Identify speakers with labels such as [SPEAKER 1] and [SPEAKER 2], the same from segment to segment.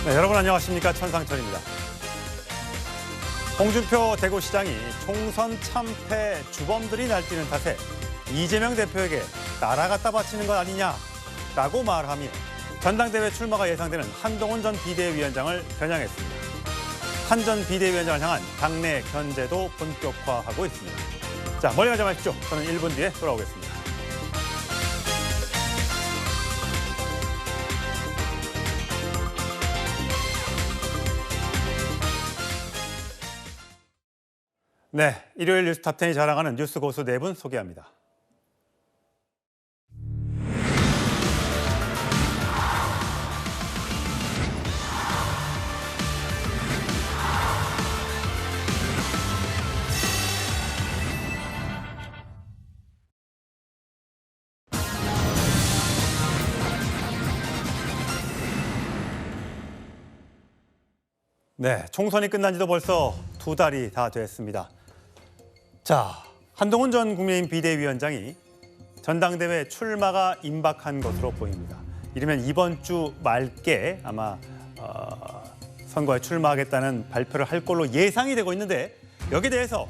[SPEAKER 1] 네, 여러분 안녕하십니까. 천상철입니다. 홍준표 대구시장이 총선 참패 주범들이 날뛰는 탓에 이재명 대표에게 날아갔다 바치는 것 아니냐라고 말하며 전당대회 출마가 예상되는 한동훈 전 비대위원장을 겨냥했습니다. 한 전 비대위원장을 향한 당내 견제도 본격화하고 있습니다. 자, 멀리 가지 마십시오. 저는 1분 뒤에 돌아오겠습니다. 네, 일요일 뉴스 탑10이 자랑하는 뉴스 고수 4분 소개합니다. 네, 총선이 끝난 지도 벌써 2달이 다 됐습니다. 자, 한동훈 전 국민의힘 비대위원장이 전당대회 출마가 임박한 것으로 보입니다. 이르면 이번 주 말께 아마 선거에 출마하겠다는 발표를 할 걸로 예상이 되고 있는데, 여기에 대해서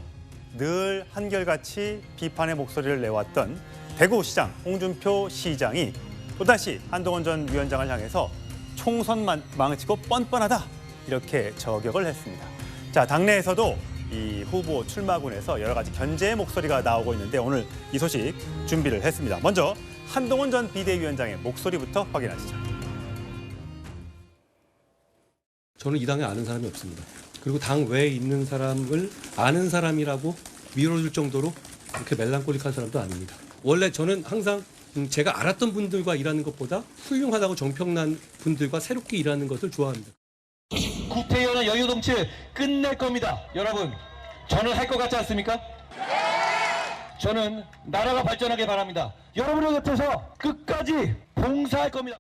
[SPEAKER 1] 늘 한결같이 비판의 목소리를 내왔던 대구시장 홍준표 시장이 또다시 한동훈 전 위원장을 향해서 총선 망치고 뻔뻔하다 이렇게 저격을 했습니다. 자, 당내에서도 이 후보 출마군에서 여러 가지 견제의 목소리가 나오고 있는데 오늘 이 소식 준비를 했습니다. 먼저 한동훈 전 비대위원장의 목소리부터 확인하시죠.
[SPEAKER 2] 저는 이 당에 아는 사람이 없습니다. 그리고 당 외에 있는 사람을 아는 사람이라고 밀어줄 정도로 그렇게 멜랑콜릭한 사람도 아닙니다. 원래 저는 항상 제가 알았던 분들과 일하는 것보다 훌륭하다고 정평난 분들과 새롭게 일하는 것을 좋아합니다.
[SPEAKER 3] 구태연의 여유정치 끝낼 겁니다. 여러분, 저는 할 것 같지 않습니까? 저는 나라가 발전하길 바랍니다. 여러분의 곁에서 끝까지 봉사할 겁니다.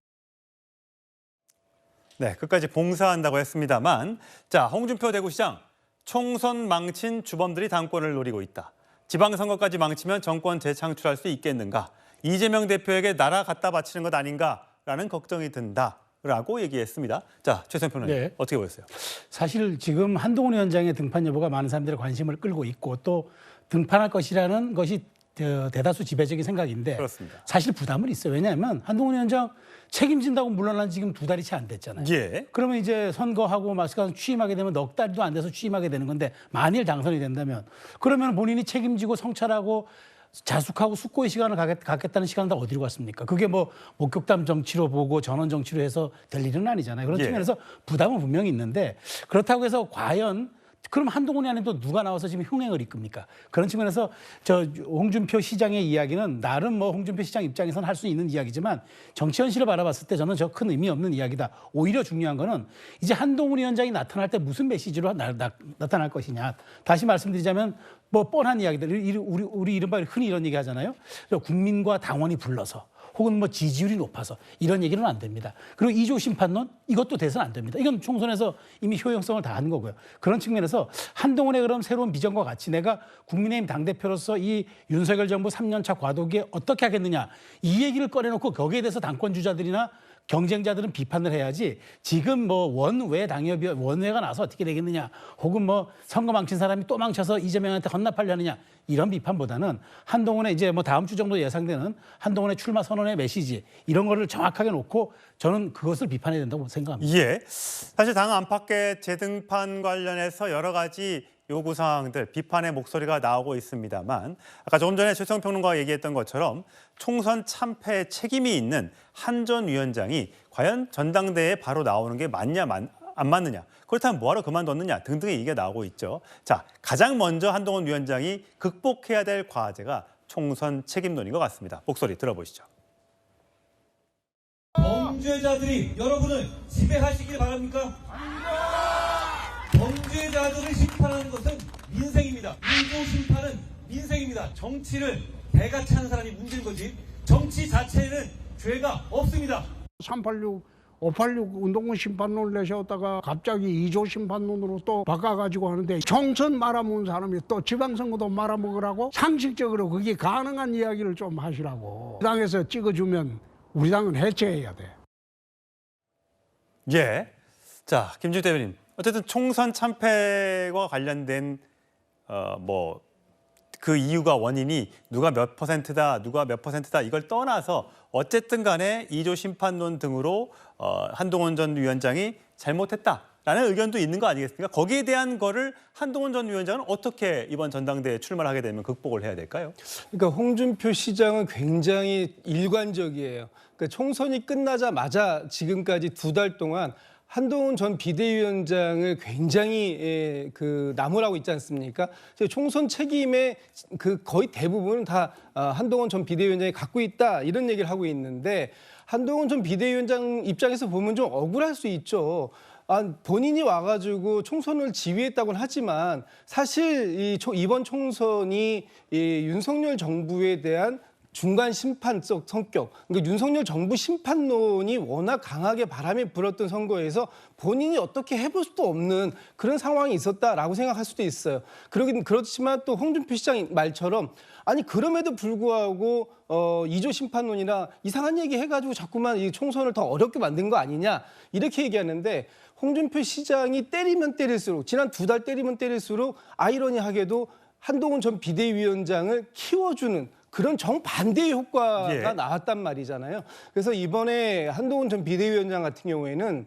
[SPEAKER 1] 네, 끝까지 봉사한다고 했습니다만, 자, 홍준표 대구시장, 총선 망친 주범들이 당권을 노리고 있다. 지방선거까지 망치면 정권 재창출할 수 있겠는가? 이재명 대표에게 나라 갖다 바치는 것 아닌가라는 걱정이 든다. 라고 얘기했습니다. 자, 최선희 평론가님,
[SPEAKER 4] 네.
[SPEAKER 1] 어떻게 보셨어요?
[SPEAKER 4] 사실 지금 한동훈 위원장의 등판 여부가 많은 사람들의 관심을 끌고 있고 또 등판할 것이라는 것이 대다수 지배적인 생각인데,
[SPEAKER 1] 그렇습니다.
[SPEAKER 4] 사실 부담은 있어요. 왜냐하면 한동훈 위원장 책임진다고 물러난 지 지금 2달이 채 안 됐잖아요.
[SPEAKER 1] 예.
[SPEAKER 4] 그러면 이제 선거하고 마스크 취임하게 되면 넉 달도 안 돼서 취임하게 되는 건데, 만일 당선이 된다면 그러면 본인이 책임지고 성찰하고 자숙하고 숙고의 시간을 갖겠다는 시간은 다 어디로 갔습니까? 그게 뭐 목격담 정치로 보고 전원 정치로 해서 될 일은 아니잖아요. 그런
[SPEAKER 1] 예.
[SPEAKER 4] 측면에서 부담은 분명히 있는데, 그렇다고 해서 과연 그럼 한동훈이 아닌 또 누가 나와서 지금 흉행을 이끕니까? 그런 측면에서 저 홍준표 시장의 이야기는 나름 뭐 홍준표 시장 입장에서는 할 수 있는 이야기지만 정치 현실을 바라봤을 때 저는 저 큰 의미 없는 이야기다. 오히려 중요한 거는 이제 한동훈 위원장이 나타날 때 무슨 메시지로 나타날 것이냐. 다시 말씀드리자면 뭐 뻔한 이야기들, 우리 이른바 흔히 이런 얘기 하잖아요. 국민과 당원이 불러서 혹은 뭐 지지율이 높아서 이런 얘기는 안 됩니다. 그리고 2조 심판론 이것도 돼서는 안 됩니다. 이건 총선에서 이미 효용성을 다한 거고요. 그런 측면에서 한동훈의 그럼 새로운 비전과 같이 내가 국민의힘 당대표로서 이 윤석열 정부 3년차 과도기에 어떻게 하겠느냐, 이 얘기를 꺼내놓고 거기에 대해서 당권 주자들이나 경쟁자들은 비판을 해야지, 지금 뭐 원외 당협이 원외가 나서 어떻게 되겠느냐, 혹은 뭐 선거 망친 사람이 또 망쳐서 이재명한테 헌납하려느냐, 이런 비판보다는 한동훈의 이제 뭐 다음 주 정도 예상되는 한동훈의 출마 선언의 메시지, 이런 거를 정확하게 놓고 저는 그것을 비판해야 된다고 생각합니다.
[SPEAKER 1] 예. 사실 당 안팎의 재등판 관련해서 여러 가지 요구사항들, 비판의 목소리가 나오고 있습니다만, 아까 조금 전에 최수영 평론가가 얘기했던 것처럼 총선 참패에 책임이 있는 한 전 위원장이 과연 전당대회에 바로 나오는 게 맞냐 안 맞느냐, 그렇다면 뭐하러 그만뒀느냐 등등의 얘기가 나오고 있죠. 자, 가장 먼저 한동훈 위원장이 극복해야 될 과제가 총선 책임론인 것 같습니다. 목소리 들어보시죠.
[SPEAKER 3] 범죄자들이 여러분을 지배하시길 바랍니까? 범죄자들을 심판하는 것은 민생입니다. 인조 심판은 민생입니다. 정치를 배가 차는 사람이 문제인 거지, 정치 자체에는 죄가 없습니다.
[SPEAKER 5] 386, 586 운동권 심판론을 내셨다가 갑자기 2조 심판론으로 또 바꿔가지고 하는데, 총선 말아먹은 사람이 또 지방선거도 말아먹으라고, 상식적으로 그게 가능한 이야기를 좀 하시라고. 당에서 찍어주면 우리 당은 해체해야 돼.
[SPEAKER 1] 예. 자, 김준일 대변인. 어쨌든 총선 참패와 관련된 그 이유가 원인이 누가 몇 퍼센트다, 누가 몇 퍼센트다 이걸 떠나서 어쨌든 간에 2조 심판론 등으로 한동훈 전 위원장이 잘못했다라는 의견도 있는 거 아니겠습니까? 거기에 대한 거를 한동훈 전 위원장은 어떻게 이번 전당대회에 출마를 하게 되면 극복을 해야 될까요?
[SPEAKER 6] 그러니까 홍준표 시장은 굉장히 일관적이에요. 그러니까 총선이 끝나자마자 지금까지 2달 동안 한동훈 전 비대위원장을 굉장히 나무라고 있지 않습니까? 총선 책임의 거의 대부분은 다 한동훈 전 비대위원장이 갖고 있다 이런 얘기를 하고 있는데 한동훈 전 비대위원장 입장에서 보면 좀 억울할 수 있죠. 본인이 와가지고 총선을 지휘했다고는 하지만 사실 이번 총선이 윤석열 정부에 대한 중간 심판적 성격, 그러니까 윤석열 정부 심판론이 워낙 강하게 바람이 불었던 선거에서 본인이 어떻게 해볼 수도 없는 그런 상황이 있었다라고 생각할 수도 있어요. 그렇지만 또 홍준표 시장 말처럼 아니 그럼에도 불구하고 2조 심판론이나 이상한 얘기 해가지고 자꾸만 이 총선을 더 어렵게 만든 거 아니냐 이렇게 얘기하는데 홍준표 시장이 때리면 때릴수록 지난 2달 때리면 때릴수록 아이러니하게도 한동훈 전 비대위원장을 키워주는 그런 정반대의 효과가 나왔단 말이잖아요. 그래서 이번에 한동훈 전 비대위원장 같은 경우에는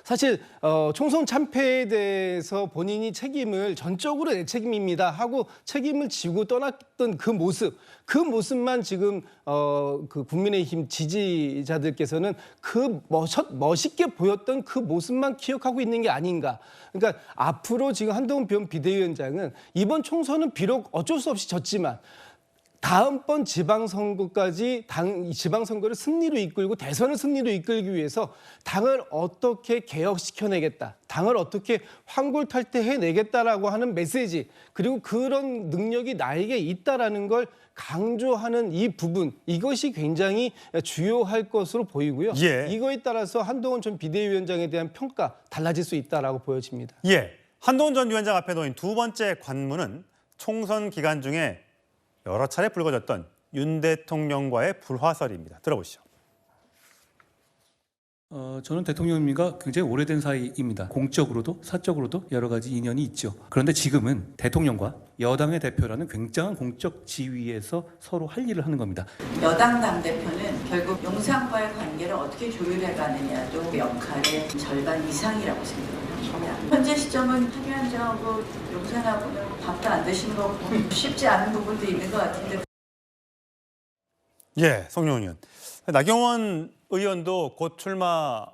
[SPEAKER 6] 사실 총선 참패에 대해서 본인이 책임을 전적으로 내 책임입니다 하고 책임을 지고 떠났던 그 모습만 지금 그 국민의힘 지지자들께서는 멋있게 보였던 그 모습만 기억하고 있는 게 아닌가. 그러니까 앞으로 지금 한동훈 비대위원장은 이번 총선은 비록 어쩔 수 없이 졌지만 다음번 지방선거까지 지방선거를 승리로 이끌고 대선을 승리로 이끌기 위해서 당을 어떻게 개혁시켜내겠다. 당을 어떻게 환골탈태해내겠다라고 하는 메시지 그리고 그런 능력이 나에게 있다라는 걸 강조하는 이 부분 이것이 굉장히 주요할 것으로 보이고요. 이거에 따라서 한동훈 전 비대위원장에 대한 평가 달라질 수 있다라고 보여집니다.
[SPEAKER 1] 한동훈 전 위원장 앞에 놓인 두 번째 관문은 총선 기간 중에 여러 차례 불거졌던 윤 대통령과의 불화설입니다. 들어보시죠.
[SPEAKER 7] 저는 대통령님과 굉장히 오래된 사이입니다. 공적으로도 사적으로도 여러 가지 인연이 있죠. 그런데 지금은 대통령과 여당의 대표라는 굉장한 공적 지위에서 서로 할 일을 하는 겁니다.
[SPEAKER 8] 여당 당대표는 결국 용산과의 관계를 어떻게 조율해가느냐도 역할의 절반 이상이라고 생각합니다. 현재 시점은 한 위원장하고 용산하고는 밥도 안 드시는 거고 쉽지 않은 부분도 있는 것 같은데.
[SPEAKER 1] 성룡 의원. 나경원 의원도 곧 출마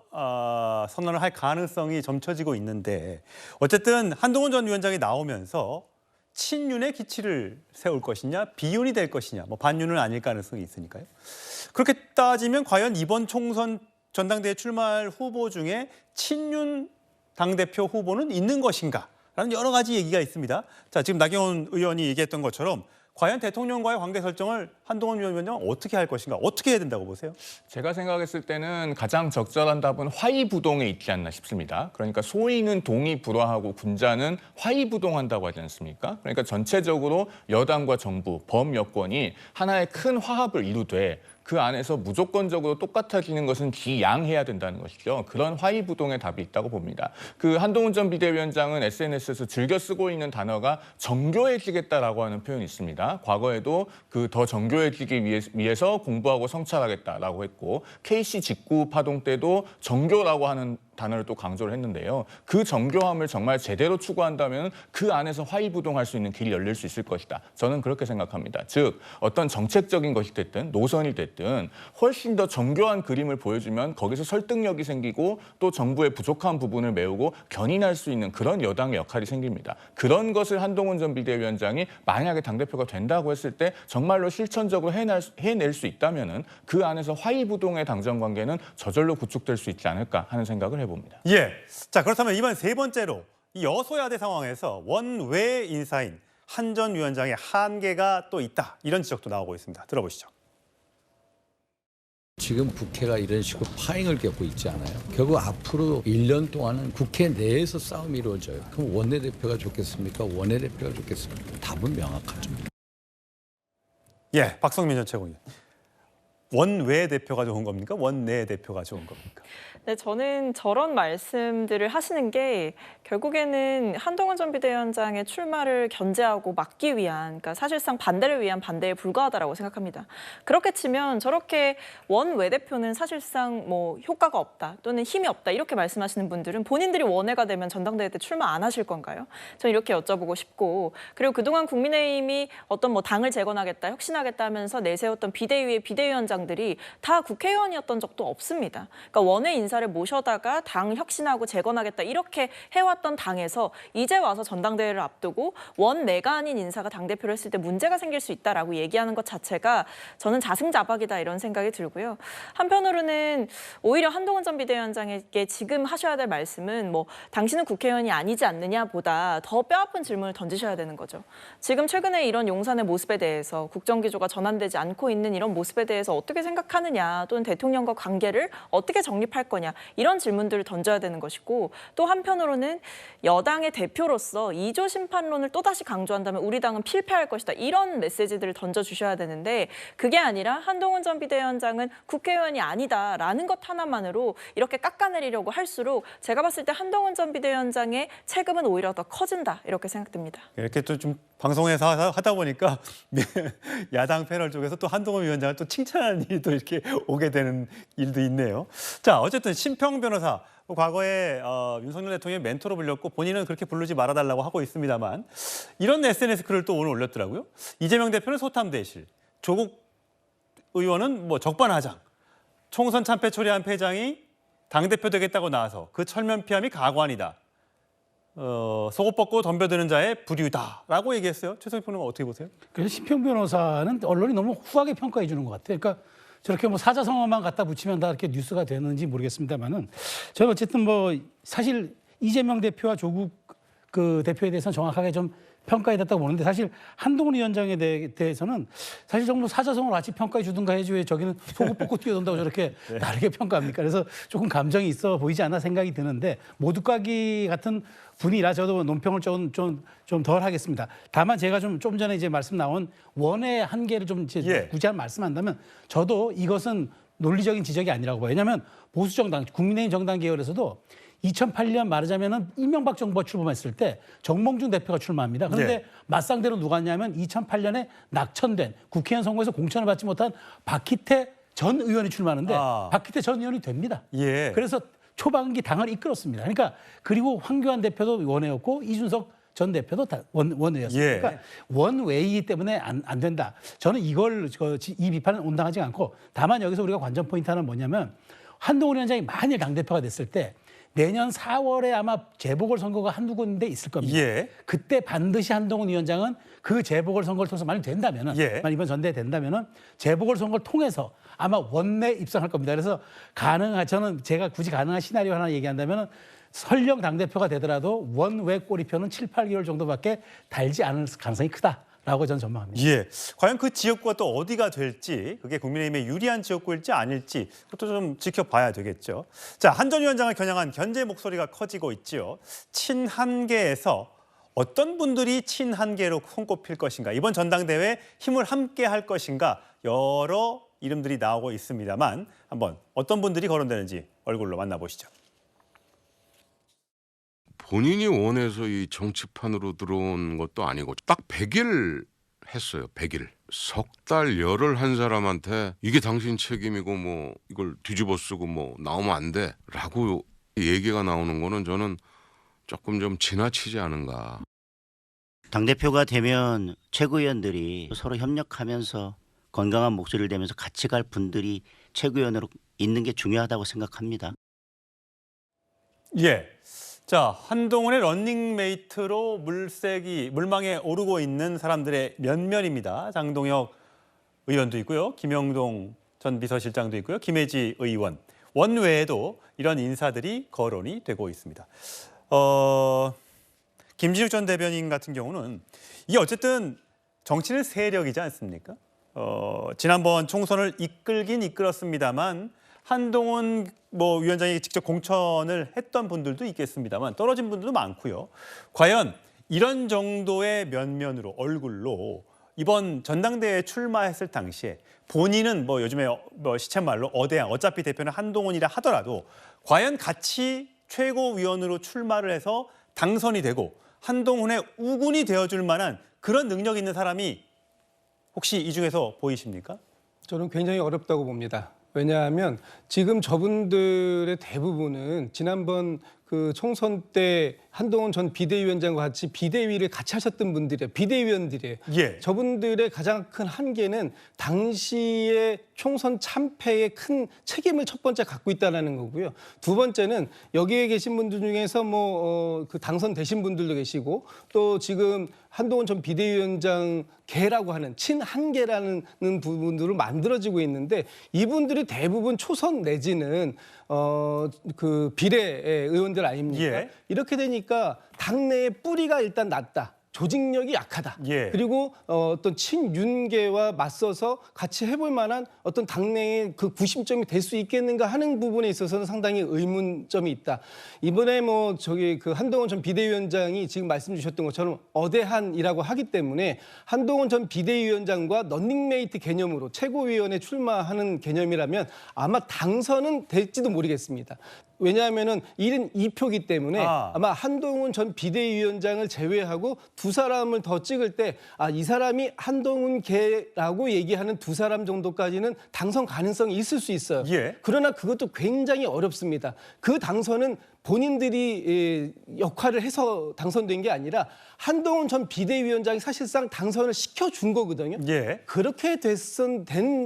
[SPEAKER 1] 선언을 할 가능성이 점쳐지고 있는데 어쨌든 한동훈 전 위원장이 나오면서 친윤의 기치를 세울 것이냐 비윤이 될 것이냐 반윤은 아닐 가능성이 있으니까요. 그렇게 따지면 과연 이번 총선 전당대회 출마할 후보 중에 친윤 당대표 후보는 있는 것인가 라는 여러 가지 얘기가 있습니다. 자, 지금 나경원 의원이 얘기했던 것처럼 과연 대통령과의 관계 설정을 한동훈 위원장은 어떻게 할 것인가? 어떻게 해야 된다고 보세요?
[SPEAKER 9] 제가 생각했을 때는 가장 적절한 답은 화이부동에 있지 않나 싶습니다. 그러니까 소위는 동이 불화하고 군자는 화이부동한다고 하지 않습니까? 그러니까 전체적으로 여당과 정부, 범여권이 하나의 큰 화합을 이루되 그 안에서 무조건적으로 똑같아지는 것은 지양해야 된다는 것이죠. 그런 화이부동의 답이 있다고 봅니다. 그 한동훈 전 비대위원장은 SNS에서 즐겨 쓰고 있는 단어가 정교해지겠다라고 하는 표현이 있습니다. 과거에도 그 더 정교해지기 위해서 공부하고 성찰하겠다라고 했고 KC 직구 파동 때도 정교라고 하는 단어를 또 강조를 했는데요. 그 정교함을 정말 제대로 추구한다면 그 안에서 화이부동할 수 있는 길이 열릴 수 있을 것이다. 저는 그렇게 생각합니다. 즉 어떤 정책적인 것이 됐든 노선이 됐든 훨씬 더 정교한 그림을 보여주면 거기서 설득력이 생기고 또 정부의 부족한 부분을 메우고 견인할 수 있는 그런 여당의 역할이 생깁니다. 그런 것을 한동훈 전 비대위원장이 만약에 당대표가 된다고 했을 때 정말로 실천적으로 해낼 수 있다면 그 안에서 화이부동의 당정 관계는 저절로 구축될 수 있지 않을까 하는 생각을 해봅니다.
[SPEAKER 1] 자, 그렇다면 이번 세 번째로 이 여소야대 상황에서 원외 인사인 한 전 위원장의 한계가 또 있다. 이런 지적도 나오고 있습니다. 들어보시죠.
[SPEAKER 10] 지금 국회가 이런 식으로 파행을 겪고 있지 않아요. 결국 앞으로 1년 동안은 국회 내에서 싸움이 이루어져요. 그럼 원내대표가 좋겠습니까? 원내대표가 좋겠습니까? 답은 명확하죠.
[SPEAKER 1] 박성민 전 최고위원. 원외 대표가 좋은 겁니까? 원내 대표가 좋은 겁니까?
[SPEAKER 11] 네, 저는 저런 말씀들을 하시는 게 결국에는 한동훈 전 비대위원장의 출마를 견제하고 막기 위한, 그러니까 사실상 반대를 위한 반대에 불과하다라고 생각합니다. 그렇게 치면 저렇게 원외 대표는 사실상 뭐 효과가 없다 또는 힘이 없다 이렇게 말씀하시는 분들은 본인들이 원외가 되면 전당대회 때 출마 안 하실 건가요? 저는 이렇게 여쭤보고 싶고, 그리고 그동안 국민의힘이 어떤 뭐 당을 재건하겠다, 혁신하겠다 하면서 내세웠던 비대위의 비대위원장들이 다 국회의원이었던 적도 없습니다. 그러니까 원외 인사를 모셔다가 당 혁신하고 재건하겠다 이렇게 해왔던 당에서 이제 와서 전당대회를 앞두고 원내가 아닌 인사가 당대표를 했을 때 문제가 생길 수 있다라고 얘기하는 것 자체가 저는 자승자박이다 이런 생각이 들고요. 한편으로는 오히려 한동훈 전 비대위원장에게 지금 하셔야 될 말씀은 뭐 당신은 국회의원이 아니지 않느냐보다 더 뼈아픈 질문을 던지셔야 되는 거죠. 지금 최근에 이런 용산의 모습에 대해서 국정기조가 전환되지 않고 있는 이런 모습에 대해서 어떻게 생각하느냐, 또는 대통령과 관계를 어떻게 정립할 거냐, 이런 질문들을 던져야 되는 것이고, 또 한편으로는 여당의 대표로서 2조 심판론을 또다시 강조한다면 우리 당은 필패할 것이다 이런 메시지들을 던져주셔야 되는데, 그게 아니라 한동훈 전 비대위원장은 국회의원이 아니다라는 것 하나만으로 이렇게 깎아내리려고 할수록 제가 봤을 때 한동훈 전 비대위원장의 책임은 오히려 더 커진다 이렇게 생각됩니다.
[SPEAKER 1] 이렇게 또 좀 방송에서 하다 보니까 야당 패널 쪽에서 또 한동훈 위원장을 또 칭찬하는 일이 또 이렇게 오게 되는 일도 있네요. 자, 어쨌든 심평 변호사, 과거에 윤석열 대통령의 멘토로 불렸고 본인은 그렇게 부르지 말아달라고 하고 있습니다만, 이런 SNS 글을 또 오늘 올렸더라고요. 이재명 대표는 소탐대실, 조국 의원은 뭐 적반하장, 총선 참패 초래한 패장이 당대표 되겠다고 나와서 그 철면피함이 가관이다. 속옷 벗고 덤벼드는 자의 부류다라고 얘기했어요. 최성희 평론가 어떻게 보세요?
[SPEAKER 4] 그래서 심평 변호사는 언론이 너무 후하게 평가해 주는 것 같아요. 그러니까 저렇게 뭐 사자성어만 갖다 붙이면 다 이렇게 뉴스가 되는지 모르겠습니다만은, 저는 어쨌든 뭐 사실 이재명 대표와 조국 그 대표에 대해서는 정확하게 좀 평가해 줬다고 보는데, 사실 한동훈 위원장에 대해서는 사실 정말 사자성어로 같이 평가해 주든가 해야지 왜 저기는 속옷 벗고 뛰어든다고 저렇게 다르게 평가합니까? 그래서 조금 감정이 있어 보이지 않나 생각이 드는데, 모두까기 같은 분이라 저도 논평을 좀 덜 하겠습니다. 다만 제가 좀 전에 이제 말씀 나온 원의 한계를 좀 이제 굳이 말씀한다면, 저도 이것은 논리적인 지적이 아니라고 봐요. 왜냐하면 보수 정당, 국민의힘 정당 계열에서도 2008년 말하자면은 이명박 정부가 출범했을 때 정몽준 대표가 출마합니다. 그런데 맞상대로 누가 왔냐면 2008년에 낙천된 국회의원 선거에서 공천을 받지 못한 박희태 전 의원이 출마하는데 박희태 전 의원이 됩니다. 그래서 초반기 당을 이끌었습니다. 그러니까 그리고 황교안 대표도 원외였고 이준석 전 대표도 다 원외였습니다. 그러니까 원외이기 때문에 안 된다. 저는 이 비판은 온당하지 않고, 다만 여기서 우리가 관전 포인트 하나는 뭐냐면, 한동훈 위원장이 만일 당대표가 됐을 때 내년 4월에 아마 재보궐선거가 한두 군데 있을 겁니다. 그때 반드시 한동훈 위원장은 그 재보궐선거를 통해서 만약 된다면은, 만약 이번 전대에 된다면은 재보궐선거를 통해서 아마 원내 입성할 겁니다. 그래서 저는 제가 굳이 가능한 시나리오 하나 얘기한다면은, 설령 당대표가 되더라도 원외 꼬리표는 7, 8개월 정도밖에 달지 않을 가능성이 크다라고 저는 전망합니다.
[SPEAKER 1] 과연 그 지역구가 또 어디가 될지, 그게 국민의힘에 유리한 지역구일지 아닐지 그것도 좀 지켜봐야 되겠죠. 자, 한 전 위원장을 겨냥한 견제 목소리가 커지고 있죠. 친한계에서 어떤 분들이 친한계로 손꼽힐 것인가, 이번 전당대회에 힘을 함께 할 것인가, 여러 이름들이 나오고 있습니다만, 한번 어떤 분들이 거론되는지 얼굴로 만나보시죠.
[SPEAKER 12] 본인이 원해서 이 정치판으로 들어온 것도 아니고 딱 100일 했어요. 100일. 석 달 열흘 한 사람한테 이게 당신 책임이고 뭐 이걸 뒤집어 쓰고 뭐 나오면 안 돼 라고 얘기가 나오는 거는 저는 조금 좀 지나치지 않은가.
[SPEAKER 13] 당대표가 되면 최고위원들이 서로 협력하면서 건강한 목소리를 내면서 같이 갈 분들이 최고위원으로 있는 게 중요하다고 생각합니다.
[SPEAKER 1] 자, 한동훈의 런닝메이트로 물망에 오르고 있는 사람들의 면면입니다. 장동혁 의원도 있고요. 김영동 전 비서실장도 있고요. 김혜지 의원. 원외에도 이런 인사들이 거론이 되고 있습니다. 김진욱 전 대변인 같은 경우는 이게 어쨌든 정치는 세력이지 않습니까? 지난번 총선을 이끌긴 이끌었습니다만 한동훈 위원장이 직접 공천을 했던 분들도 있겠습니다만 떨어진 분들도 많고요. 과연 이런 정도의 면면으로, 얼굴로 이번 전당대회에 출마했을 당시에 본인은 뭐 요즘에 뭐 시쳇말로 어대양, 어차피 대표는 한동훈이라 하더라도 과연 같이 최고위원으로 출마를 해서 당선이 되고 한동훈의 우군이 되어줄 만한 그런 능력 있는 사람이 혹시 이 중에서 보이십니까?
[SPEAKER 6] 저는 굉장히 어렵다고 봅니다. 왜냐하면 지금 저분들의 대부분은 지난번 그 총선 때 한동훈 전 비대위원장과 같이 비대위를 같이 하셨던 분들이에요. 비대위원들이에요.
[SPEAKER 1] 예.
[SPEAKER 6] 저분들의 가장 큰 한계는 당시의 총선 참패에 큰 책임을 첫 번째 갖고 있다는 거고요. 두 번째는 여기에 계신 분들 중에서 그 당선되신 분들도 계시고 또 지금 한동훈 전 비대위원장 개라고 하는 친한계라는 부분들을 만들어지고 있는데 이분들이 대부분 초선 내지는 그 비례 의원들 아닙니까?
[SPEAKER 1] 예.
[SPEAKER 6] 이렇게 되니까 당내의 뿌리가 일단 낮다. 조직력이 약하다.
[SPEAKER 1] 예.
[SPEAKER 6] 그리고 어떤 친윤계와 맞서서 같이 해볼 만한 어떤 당내의 그 구심점이 될 수 있겠는가 하는 부분에 있어서는 상당히 의문점이 있다. 이번에 그 한동훈 전 비대위원장이 지금 말씀 주셨던 것처럼 어대한이라고 하기 때문에 한동훈 전 비대위원장과 런닝메이트 개념으로 최고위원에 출마하는 개념이라면 아마 당선은 될지도 모르겠습니다. 왜냐하면은 72표기 때문에 아마 한동훈 전 비대위원장을 제외하고 두 사람을 더 찍을 때 이 사람이 한동훈 개라고 얘기하는 두 사람 정도까지는 당선 가능성이 있을 수 있어요.
[SPEAKER 1] 예.
[SPEAKER 6] 그러나 그것도 굉장히 어렵습니다. 그 당선은 본인들이 역할을 해서 당선된 게 아니라 한동훈 전 비대위원장이 사실상 당선을 시켜준 거거든요.
[SPEAKER 1] 예.
[SPEAKER 6] 그렇게 된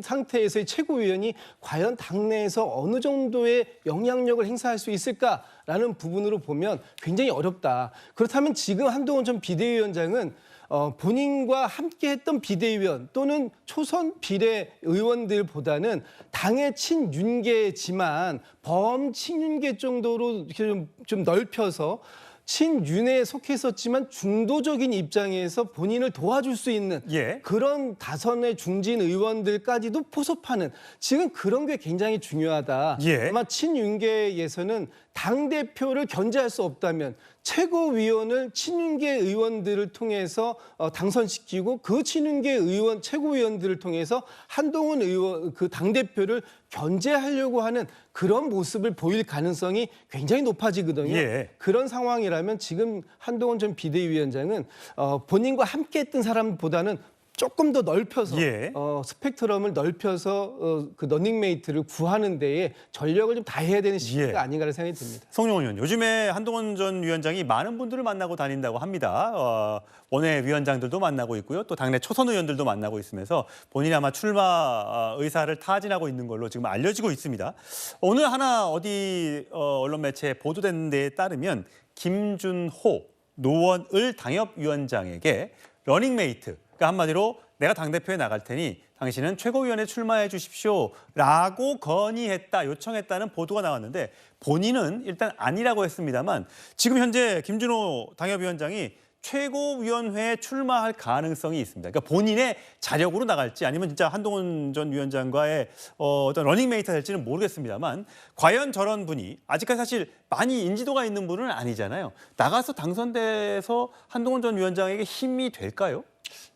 [SPEAKER 6] 상태에서의 최고위원이 과연 당내에서 어느 정도의 영향력을 행사할 수 있을까라는 부분으로 보면 굉장히 어렵다. 그렇다면 지금 한동훈 전 비대위원장은 본인과 함께했던 비대위원 또는 초선 비례 의원들보다는 당의 친윤계지만 범친윤계 정도로 이렇게 좀 넓혀서 친윤에 속했었지만 중도적인 입장에서 본인을 도와줄 수 있는 그런 다선의 중진 의원들까지도 포섭하는 지금 그런 게 굉장히 중요하다. 아마 친윤계에서는 당대표를 견제할 수 없다면 최고위원을 친윤계 의원들을 통해서 당선시키고 그 친윤계 의원 최고위원들을 통해서 한동훈 의원 그 당대표를 견제하려고 하는 그런 모습을 보일 가능성이 굉장히 높아지거든요. 그런 상황이라면 지금 한동훈 전 비대위원장은 본인과 함께했던 사람보다는 조금 더 넓혀서 스펙트럼을 넓혀서 그 러닝메이트를 구하는 데에 전력을 좀 다해야 되는 시기가 아닌가라는 생각이 듭니다.
[SPEAKER 1] 송영훈 의원, 요즘에 한동훈 전 위원장이 많은 분들을 만나고 다닌다고 합니다. 원외 위원장들도 만나고 있고요. 또 당내 초선 의원들도 만나고 있으면서 본인이 아마 출마 의사를 타진하고 있는 걸로 지금 알려지고 있습니다. 오늘 하나 어디 언론 매체에 보도된 데에 따르면 김준호 노원을 당협위원장에게 러닝메이트, 그러니까 한마디로 내가 당대표에 나갈 테니 당신은 최고위원에 출마해 주십시오라고 건의했다, 요청했다는 보도가 나왔는데 본인은 일단 아니라고 했습니다만 지금 현재 김준호 당협위원장이 최고위원회에 출마할 가능성이 있습니다. 그러니까 본인의 자력으로 나갈지 아니면 진짜 한동훈 전 위원장과의 어떤 러닝메이트가 될지는 모르겠습니다만 과연 저런 분이 아직까지 사실 많이 인지도가 있는 분은 아니잖아요. 나가서 당선돼서 한동훈 전 위원장에게 힘이 될까요?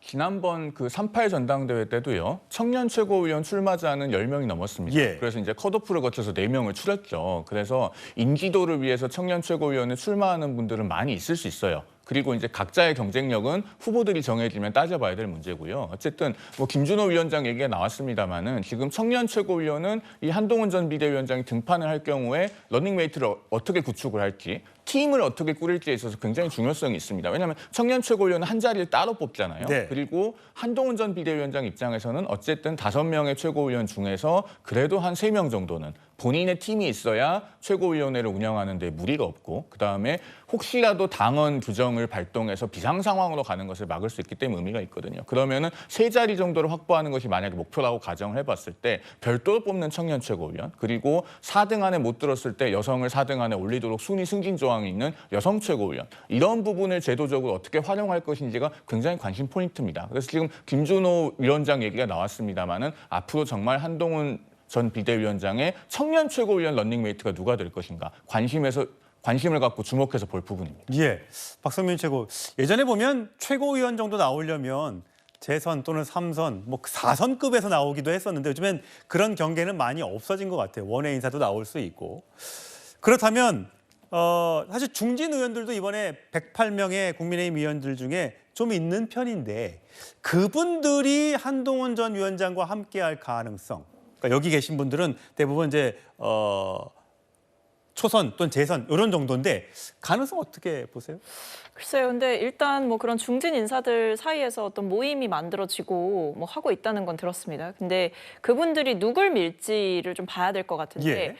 [SPEAKER 9] 지난번 그 3.8 전당대회 때도요. 청년 최고위원 출마자는 10명이 넘었습니다. 그래서 이제 컷오프를 거쳐서 4명을 추렸죠. 그래서 인지도를 위해서 청년 최고위원에 출마하는 분들은 많이 있을 수 있어요. 그리고 이제 각자의 경쟁력은 후보들이 정해지면 따져봐야 될 문제고요. 어쨌든 김준호 위원장 얘기가 나왔습니다만은 지금 청년 최고위원은 이 한동훈 전 비대위원장이 등판을 할 경우에 러닝메이트를 어떻게 구축을 할지, 팀을 어떻게 꾸릴지에 있어서 굉장히 중요성이 있습니다. 왜냐하면 청년 최고위원은 한 자리를 따로 뽑잖아요. 그리고 한동훈 전 비대위원장 입장에서는 어쨌든 5명의 최고위원 중에서 그래도 한 3명 정도는 본인의 팀이 있어야 최고위원회를 운영하는 데 무리가 없고 그다음에 혹시라도 당원 규정을 발동해서 비상 상황으로 가는 것을 막을 수 있기 때문에 의미가 있거든요. 그러면은 3자리 정도를 확보하는 것이 만약에 목표라고 가정을 해봤을 때 별도로 뽑는 청년 최고위원, 그리고 4등 안에 못 들었을 때 여성을 4등 안에 올리도록 순위 승진 조항이 있는 여성 최고위원, 이런 부분을 제도적으로 어떻게 활용할 것인지가 굉장히 관심 포인트입니다. 그래서 지금 김준호 위원장 얘기가 나왔습니다마는 앞으로 정말 한동훈 전 비대위원장의 청년 최고위원 런닝메이트가 누가 될 것인가 관심을 갖고 주목해서 볼 부분입니다.
[SPEAKER 1] 박성민 최고, 예전에 보면 최고위원 정도 나오려면 재선 또는 3선, 뭐 4선급에서 나오기도 했었는데 요즘엔 그런 경계는 많이 없어진 것 같아요. 원외 인사도 나올 수 있고. 그렇다면 사실 중진 의원들도 이번에 108명의 국민의힘 의원들 중에 좀 있는 편인데 그분들이 한동훈 전 위원장과 함께할 가능성. 그러니까 여기 계신 분들은 대부분 이제 초선 또는 재선 이런 정도인데 가능성 어떻게 보세요?
[SPEAKER 11] 글쎄요. 근데 일단 뭐 그런 중진 인사들 사이에서 어떤 모임이 만들어지고 뭐 하고 있다는 건 들었습니다. 근데 그분들이 누굴 밀지를 좀 봐야 될 것 같은데
[SPEAKER 1] 예.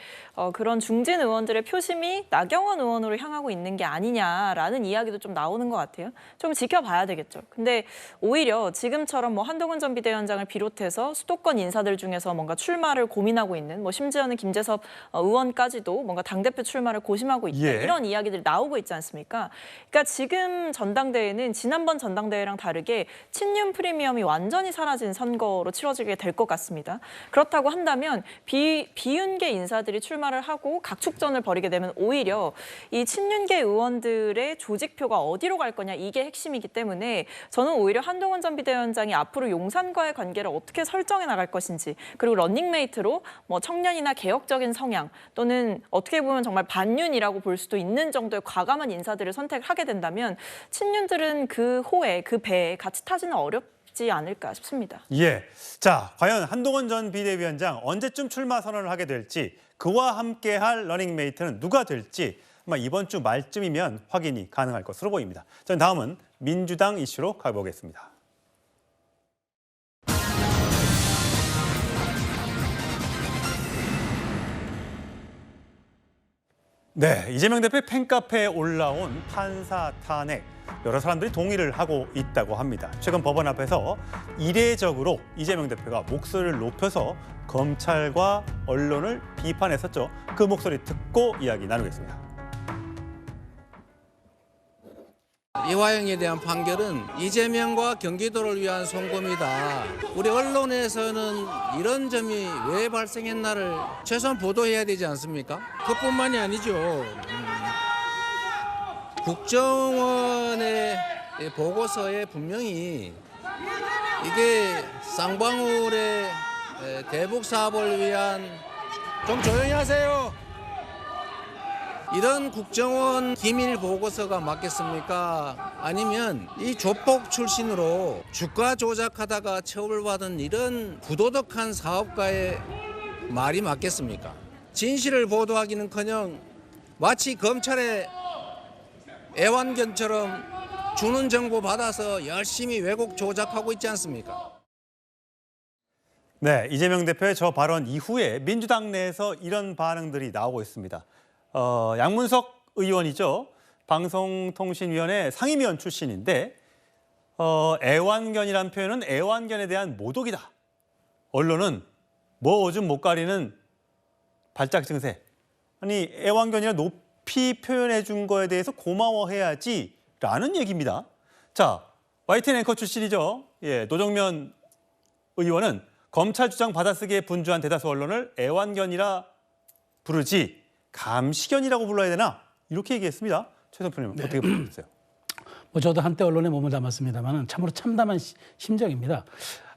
[SPEAKER 11] 그런 중진 의원들의 표심이 나경원 의원으로 향하고 있는 게 아니냐라는 이야기도 좀 나오는 것 같아요. 좀 지켜봐야 되겠죠. 근데 오히려 지금처럼 뭐 한동훈 전 비대위원장을 비롯해서 수도권 인사들 중에서 뭔가 출마를 고민하고 있는 뭐 심지어는 김재섭 의원까지도 뭔가 당대표 출마를 고심하고 있다.
[SPEAKER 1] 예.
[SPEAKER 11] 이런 이야기들이 나오고 있지 않습니까? 그러니까 지금 전당대회는 지난번 전당대회랑 다르게 친윤 프리미엄이 완전히 사라진 선거로 치러지게 될 것 같습니다. 그렇다고 한다면 비윤계 인사들이 출마를 하고 각축전을 벌이게 되면 오히려 이 친윤계 의원들의 조직표가 어디로 갈 거냐 이게 핵심이기 때문에 저는 오히려 한동훈 전 비대위원장이 앞으로 용산과의 관계를 어떻게 설정해 나갈 것인지 그리고 런닝메이트로 뭐 청년이나 개혁적인 성향 또는 어떻게 보면 정말 반윤이라고 볼 수도 있는 정도의 과감한 인사들을 선택하게 된다면 친윤들은 그 호에 그 배에 같이 타지는 어렵지 않을까 싶습니다.
[SPEAKER 1] 예. 자, 과연 한동훈 전 비대위원장 언제쯤 출마 선언을 하게 될지 그와 함께할 러닝메이트는 누가 될지 아마 이번 주 말쯤이면 확인이 가능할 것으로 보입니다. 저는 다음은 민주당 이슈로 가보겠습니다. 네, 이재명 대표 팬카페에 올라온 판사 탄핵. 여러 사람들이 동의를 하고 있다고 합니다. 최근 법원 앞에서 이례적으로 이재명 대표가 목소리를 높여서 검찰과 언론을 비판했었죠. 그 목소리 듣고 이야기 나누겠습니다.
[SPEAKER 14] 이화영에 대한 판결은 이재명과 경기도를 위한 송금이다. 우리 언론에서는 이런 점이 왜 발생했나를 최소한 보도해야 되지 않습니까? 그뿐만이 아니죠. 국정원의 보고서에 분명히 이게 쌍방울의 대북 사업을 위한 좀 조용히 하세요. 이런 국정원 기밀 보고서가 맞겠습니까? 아니면 이 조폭 출신으로 주가 조작하다가 처벌받은 이런 부도덕한 사업가의 말이 맞겠습니까? 진실을 보도하기는커녕 마치 검찰의 애완견처럼 주는 정보 받아서 열심히 왜곡 조작하고 있지 않습니까?
[SPEAKER 1] 네, 이재명 대표의 저 발언 이후에 민주당 내에서 이런 반응들이 나오고 있습니다. 양문석 의원이죠. 방송통신위원회 상임위원 출신인데 애완견이란 표현은 애완견에 대한 모독이다. 언론은 뭐 오줌 못 가리는 발작 증세. 아니 애완견이라 높이 표현해 준 거에 대해서 고마워해야지라는 얘기입니다. 자, YTN 앵커 출신이죠. 예, 노정면 의원은 검찰 주장 받아쓰기에 분주한 대다수 언론을 애완견이라 부르지 감시견이라고 불러야 되나? 이렇게 얘기했습니다. 최 대표님 어떻게 보셨어요?
[SPEAKER 4] 뭐 저도 한때 언론에 몸을 담았습니다만 참으로 참담한 심정입니다.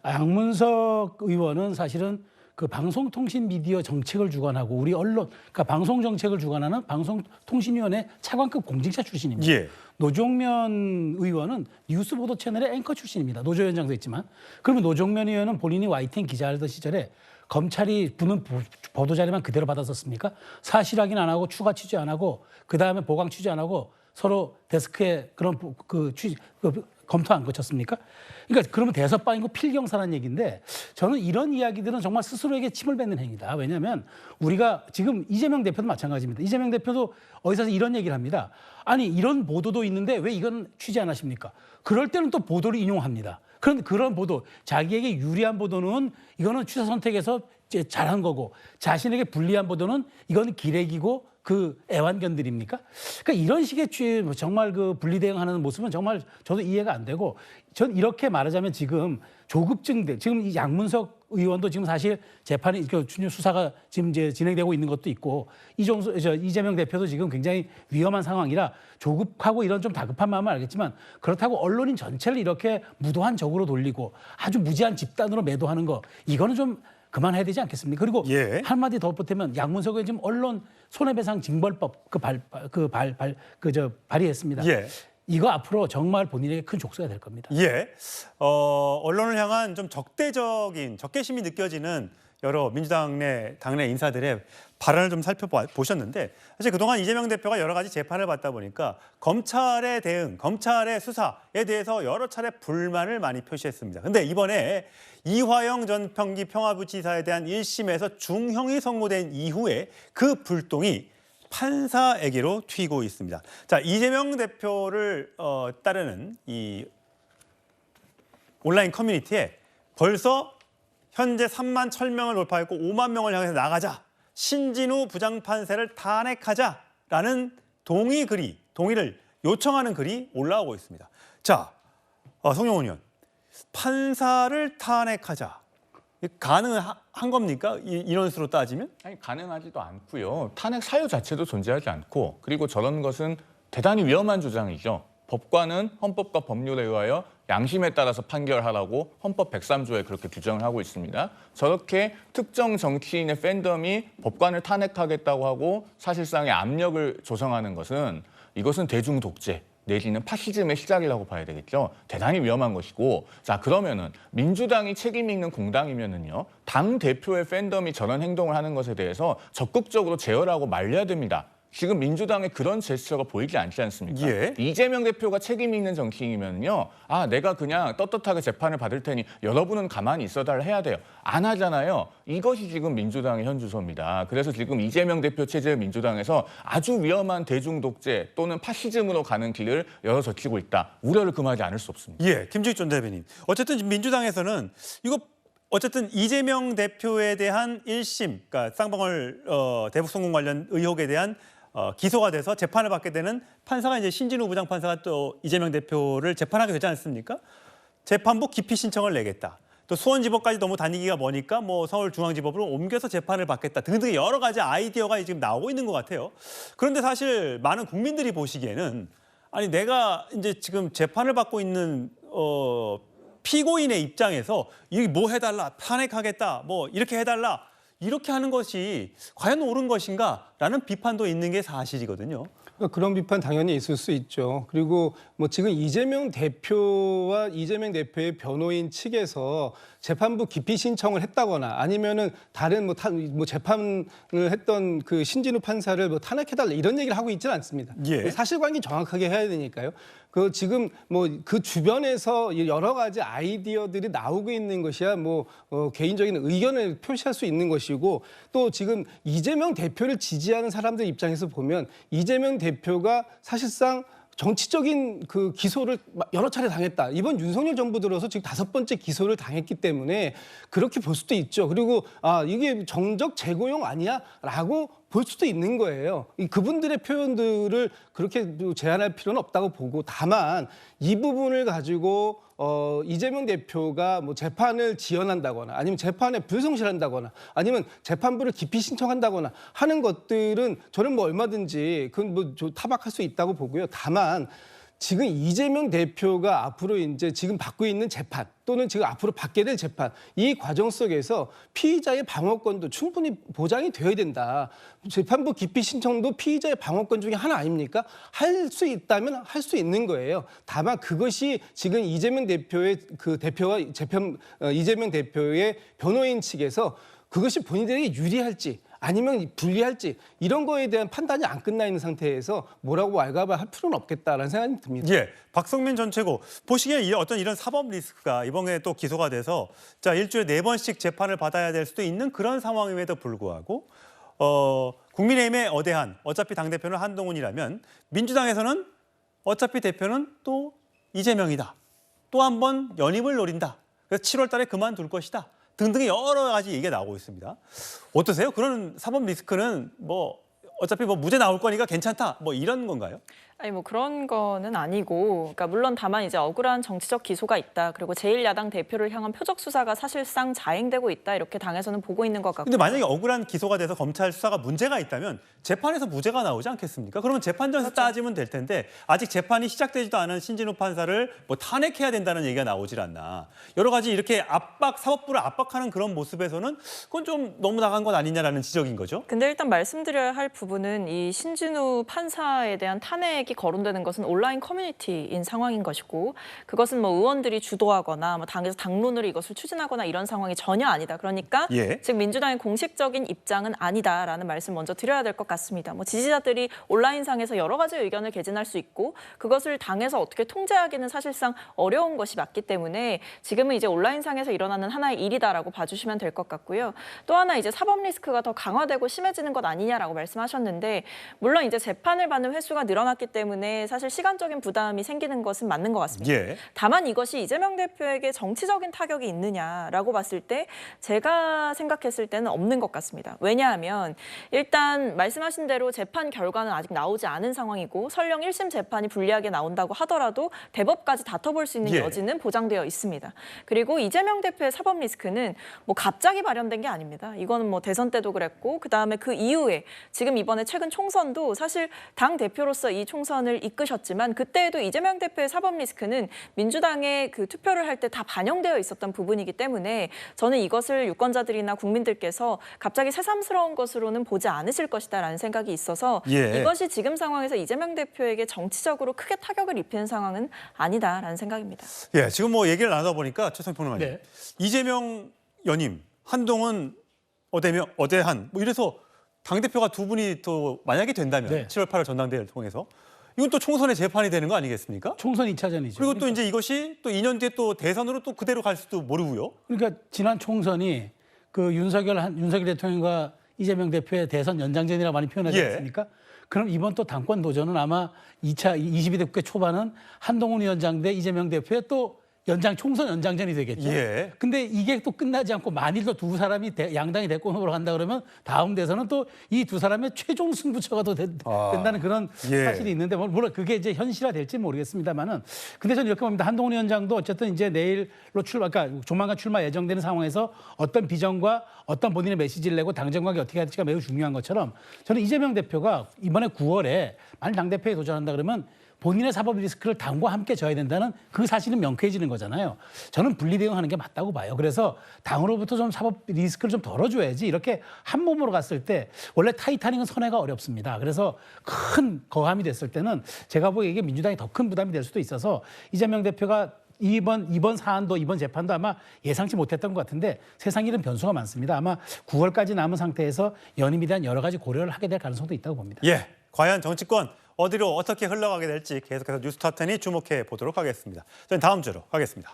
[SPEAKER 4] 양문석 의원은 사실은 그 방송통신 미디어 정책을 주관하고 우리 언론, 그러니까 방송 정책을 주관하는 방송통신위원회 차관급 공직자 출신입니다.
[SPEAKER 1] 예.
[SPEAKER 4] 노종면 의원은 뉴스 보도 채널의 앵커 출신입니다. 노조 위원장도 했지만 그러면 노종면 의원은 본인이 YTN 기자하던 시절에 검찰이 부는 보도 자료만 그대로 받았었습니까? 사실 확인 안 하고 추가 취재 안 하고 그 다음에 보강 취재 안 하고 서로 데스크에 그런 검토 안 거쳤습니까? 그러니까 그러면 대서방이고 필경사라는 얘기인데 저는 이런 이야기들은 정말 스스로에게 침을 뱉는 행위다. 왜냐하면 우리가 지금 이재명 대표도 마찬가지입니다. 이재명 대표도 어디서 이런 얘기를 합니다. 아니 이런 보도도 있는데 왜 이건 취재 안 하십니까? 그럴 때는 또 보도를 인용합니다. 그런 보도, 자기에게 유리한 보도는 이거는 취사 선택에서 잘한 거고 자신에게 불리한 보도는 이건 기레기고 그 애완견들입니까? 그러니까 이런 식의 정말 그 분리대응하는 모습은 정말 저도 이해가 안 되고, 전 이렇게 말하자면 지금 조급증들, 지금 이 양문석 의원도 지금 사실 재판이 수사가 지금 이제 진행되고 있는 것도 있고, 이재명 대표도 지금 굉장히 위험한 상황이라 조급하고 이런 좀 다급한 마음은 알겠지만, 그렇다고 언론인 전체를 이렇게 무도한 적으로 돌리고 아주 무지한 집단으로 매도하는 거, 이거는 좀 그만해야 되지 않겠습니까? 그리고 한마디 더 보태면 양문석 의원 지금 언론 손해배상 징벌법 발의했습니다. 이거 앞으로 정말 본인에게 큰 족쇄가 될 겁니다.
[SPEAKER 1] 언론을 향한 좀 적대적인 적개심이 느껴지는 여러 민주당 내 당내 인사들의 발언을 좀 살펴보셨는데, 사실 그동안 이재명 대표가 여러 가지 재판을 받다 보니까 검찰의 대응, 검찰의 수사에 대해서 여러 차례 불만을 많이 표시했습니다. 근데 이번에 이화영 전 평기 평화부지사에 대한 1심에서 중형이 선고된 이후에 그 불똥이 판사에게로 튀고 있습니다. 자, 이재명 대표를 따르는 이 온라인 커뮤니티에 벌써 현재 3만 1,000명을 돌파했고 5만 명을 향해서 나가자, 신진우 부장판사를 탄핵하자라는 동의를 요청하는 글이 올라오고 있습니다. 자, 송영훈 의원, 판사를 탄핵하자, 가능한 겁니까? 인원수로 따지면?
[SPEAKER 9] 아니, 가능하지도 않고요. 탄핵 사유 자체도 존재하지 않고, 그리고 저런 것은 대단히 위험한 주장이죠. 법관은 헌법과 법률에 의하여 양심에 따라서 판결하라고 헌법 103조에 그렇게 규정을 하고 있습니다. 저렇게 특정 정치인의 팬덤이 법관을 탄핵하겠다고 하고 사실상의 압력을 조성하는 것은, 이것은 대중 독재 내지는 파시즘의 시작이라고 봐야 되겠죠. 대단히 위험한 것이고, 자, 그러면은 민주당이 책임 있는 공당이면은요, 당 대표의 팬덤이 저런 행동을 하는 것에 대해서 적극적으로 제어하고 말려야 됩니다. 지금 민주당의 그런 제스처가 보이지 않지 않습니까? 이재명 대표가 책임 있는 정치인이면요, 내가 그냥 떳떳하게 재판을 받을 테니 여러분은 가만히 있어달라 해야 돼요. 안 하잖아요. 이것이 지금 민주당의 현 주소입니다. 그래서 지금 이재명 대표 체제의 민주당에서 아주 위험한 대중 독재 또는 파시즘으로 가는 길을 열어젖히고 있다. 우려를 금하지 않을 수 없습니다.
[SPEAKER 1] 김주익 전 대변인. 어쨌든 민주당에서는 이거 어쨌든 이재명 대표에 대한 1심, 그러니까 쌍방울 대북 송금 관련 의혹에 대한 기소가 돼서 재판을 받게 되는 판사가 이제 신진우 부장판사가 또 이재명 대표를 재판하게 되지 않습니까? 재판부 기피 신청을 내겠다. 또 수원지법까지 너무 다니기가 머니까 뭐 서울중앙지법으로 옮겨서 재판을 받겠다. 등등 여러 가지 아이디어가 지금 나오고 있는 것 같아요. 그런데 사실 많은 국민들이 보시기에는, 아니 내가 이제 지금 재판을 받고 있는 피고인의 입장에서 이게 뭐 해달라, 탄핵하겠다, 뭐 이렇게 해달라, 이렇게 하는 것이 과연 옳은 것인가라는 비판도 있는 게 사실이거든요.
[SPEAKER 6] 그런 비판 당연히 있을 수 있죠. 그리고 뭐 지금 이재명 대표와 이재명 대표의 변호인 측에서 재판부 기피 신청을 했다거나 아니면은 다른 뭐 재판을 했던 그 신진우 판사를 뭐 탄핵해달라 이런 얘기를 하고 있지는 않습니다. 사실관계 정확하게 해야 되니까요. 그 지금 뭐 그 주변에서 여러 가지 아이디어들이 나오고 있는 것이야 뭐 개인적인 의견을 표시할 수 있는 것이고, 또 지금 이재명 대표를 지지하는 사람들 입장에서 보면 이재명 대표가 사실상 정치적인 그 기소를 여러 차례 당했다. 이번 윤석열 정부 들어서 지금 5번째 기소를 당했기 때문에 그렇게 볼 수도 있죠. 그리고 이게 정적 재고용 아니야?라고 볼 수도 있는 거예요. 그분들의 표현들을 그렇게 제한할 필요는 없다고 보고, 다만 이 부분을 가지고 이재명 대표가 뭐 재판을 지연한다거나 아니면 재판에 불성실한다거나 아니면 재판부를 기피 신청한다거나 하는 것들은 저는 뭐 얼마든지 그건 뭐 타박할 수 있다고 보고요. 다만 지금 이재명 대표가 앞으로 이제 지금 받고 있는 재판 또는 지금 앞으로 받게 될 재판, 이 과정 속에서 피의자의 방어권도 충분히 보장이 되어야 된다. 재판부 기피 신청도 피의자의 방어권 중에 하나 아닙니까? 할 수 있다면 할 수 있는 거예요. 다만 그것이 지금 이재명 대표의 이재명 대표의 변호인 측에서 그것이 본인들에게 유리할지 아니면 불리할지 이런 거에 대한 판단이 안 끝나 있는 상태에서 뭐라고 왈가왈할 필요는 없겠다라는 생각이 듭니다.
[SPEAKER 1] 박성민 전 최고, 보시기에 어떤 이런 사법 리스크가 이번에 또 기소가 돼서 일주일에 4번씩 재판을 받아야 될 수도 있는 그런 상황임에도 불구하고 국민의힘의 어대한, 어차피 당대표는 한동훈이라면 민주당에서는 어차피 대표는 또 이재명이다. 또 한 번 연임을 노린다. 그래서 7월 달에 그만둘 것이다. 등등의 여러 가지 얘기가 나오고 있습니다. 어떠세요? 그런 사법 리스크는 뭐 어차피 뭐 무죄 나올 거니까 괜찮다. 뭐 이런 건가요?
[SPEAKER 11] 아니 뭐 그런 거는 아니고, 그러니까 물론 다만 이제 억울한 정치적 기소가 있다. 그리고 제1야당 대표를 향한 표적 수사가 사실상 자행되고 있다. 이렇게 당에서는 보고 있는 것 같고.
[SPEAKER 1] 근데 만약에 억울한 기소가 돼서 검찰 수사가 문제가 있다면 재판에서 무죄가 나오지 않겠습니까? 그러면 재판전에서 따지면 될 텐데 아직 재판이 시작되지도 않은 신진우 판사를 뭐 탄핵해야 된다는 얘기가 나오질 않나. 여러 가지 이렇게 사법부를 압박하는 그런 모습에서는 그건 좀 너무 나간 것 아니냐라는 지적인 거죠.
[SPEAKER 11] 근데 일단 말씀드려야 할 부분은 이 신진우 판사에 대한 탄핵이 거론되는 것은 온라인 커뮤니티인 상황인 것이고, 그것은 뭐 의원들이 주도하거나 뭐 당에서 당론으로 이것을 추진하거나 이런 상황이 전혀 아니다. 그러니까 즉 민주당의 공식적인 입장은 아니다라는 말씀 먼저 드려야 될 것 같습니다. 뭐 지지자들이 온라인상에서 여러 가지 의견을 개진할 수 있고 그것을 당에서 어떻게 통제하기는 사실상 어려운 것이 맞기 때문에 지금은 이제 온라인상에서 일어나는 하나의 일이다라고 봐주시면 될 것 같고요. 또 하나 이제 사법 리스크가 더 강화되고 심해지는 것 아니냐라고 말씀하셨는데, 물론 이제 재판을 받는 횟수가 늘어났기 때문에 사실 시간적인 부담이 생기는 것은 맞는 것 같습니다. 다만 이것이 이재명 대표에게 정치적인 타격이 있느냐라고 봤을 때 제가 생각했을 때는 없는 것 같습니다. 왜냐하면 일단 말씀하신 대로 재판 결과는 아직 나오지 않은 상황이고 설령 1심 재판이 불리하게 나온다고 하더라도 대법까지 다퉈볼 수 있는 여지는 보장되어 있습니다. 그리고 이재명 대표의 사법 리스크는 뭐 갑자기 발현된 게 아닙니다. 이거는 뭐 대선 때도 그랬고 그다음에 그 이후에 지금 이번에 최근 총선도 사실 당 대표로서 이 총선을 이끄셨지만 그때에도 이재명 대표의 사법 리스크는 민주당의 그 투표를 할 때 다 반영되어 있었던 부분이기 때문에 저는 이것을 유권자들이나 국민들께서 갑자기 새삼스러운 것으로는 보지 않으실 것이다라는 생각이 있어서 이것이 지금 상황에서 이재명 대표에게 정치적으로 크게 타격을 입히는 상황은 아니다라는 생각입니다.
[SPEAKER 1] 지금 뭐 얘기를 나누다 보니까 최성 평론가님, 이재명 연임, 한동훈, 어대한 뭐 이래서 당대표가 두 분이 또 만약에 된다면 7월 8일 전당대회를 통해서 이건 또 총선의 재판이 되는 거 아니겠습니까?
[SPEAKER 4] 총선 2차전이죠.
[SPEAKER 1] 그리고 또 이제 이것이 또 2년 뒤에 또 대선으로 또 그대로 갈 수도 모르고요.
[SPEAKER 4] 그러니까 지난 총선이 그 윤석열 대통령과 이재명 대표의 대선 연장전이라고 많이 표현하지 않습니까? 그럼 이번 또 당권 도전은 아마 2차 22대 국회 초반은 한동훈 위원장 대 이재명 대표의 또 총선 연장전이 되겠죠. 근데 이게 또 끝나지 않고 만일 또 두 사람이 양당이 대권 후보로 간다 그러면 다음 대선은 또 이 두 사람의 최종 승부처가 또 된다는 그런 사실이 있는데 물론 그게 이제 현실화될지 모르겠습니다만은 근데 저는 이렇게 봅니다. 한동훈 위원장도 어쨌든 이제 내일로 그러니까 조만간 출마 예정되는 상황에서 어떤 비전과 어떤 본인의 메시지를 내고 당정 관계 어떻게 할지가 매우 중요한 것처럼 저는 이재명 대표가 이번에 9월에 만일 당대표에 도전한다 그러면 본인의 사법 리스크를 당과 함께 져야 된다는 그 사실은 명쾌해지는 거잖아요. 저는 분리대응하는 게 맞다고 봐요. 그래서 당으로부터 좀 사법 리스크를 좀 덜어줘야지 이렇게 한 몸으로 갔을 때 원래 타이타닉은 선회가 어렵습니다. 그래서 큰 거함이 됐을 때는 제가 보기에 이게 민주당이 더 큰 부담이 될 수도 있어서 이재명 대표가 이번 사안도 이번 재판도 아마 예상치 못했던 것 같은데 세상 일은 변수가 많습니다. 아마 9월까지 남은 상태에서 연임에 대한 여러 가지 고려를 하게 될 가능성도 있다고 봅니다.
[SPEAKER 1] 과연 정치권 어디로 어떻게 흘러가게 될지 계속해서 뉴스톱10이 주목해 보도록 하겠습니다. 저는 다음 주로 가겠습니다.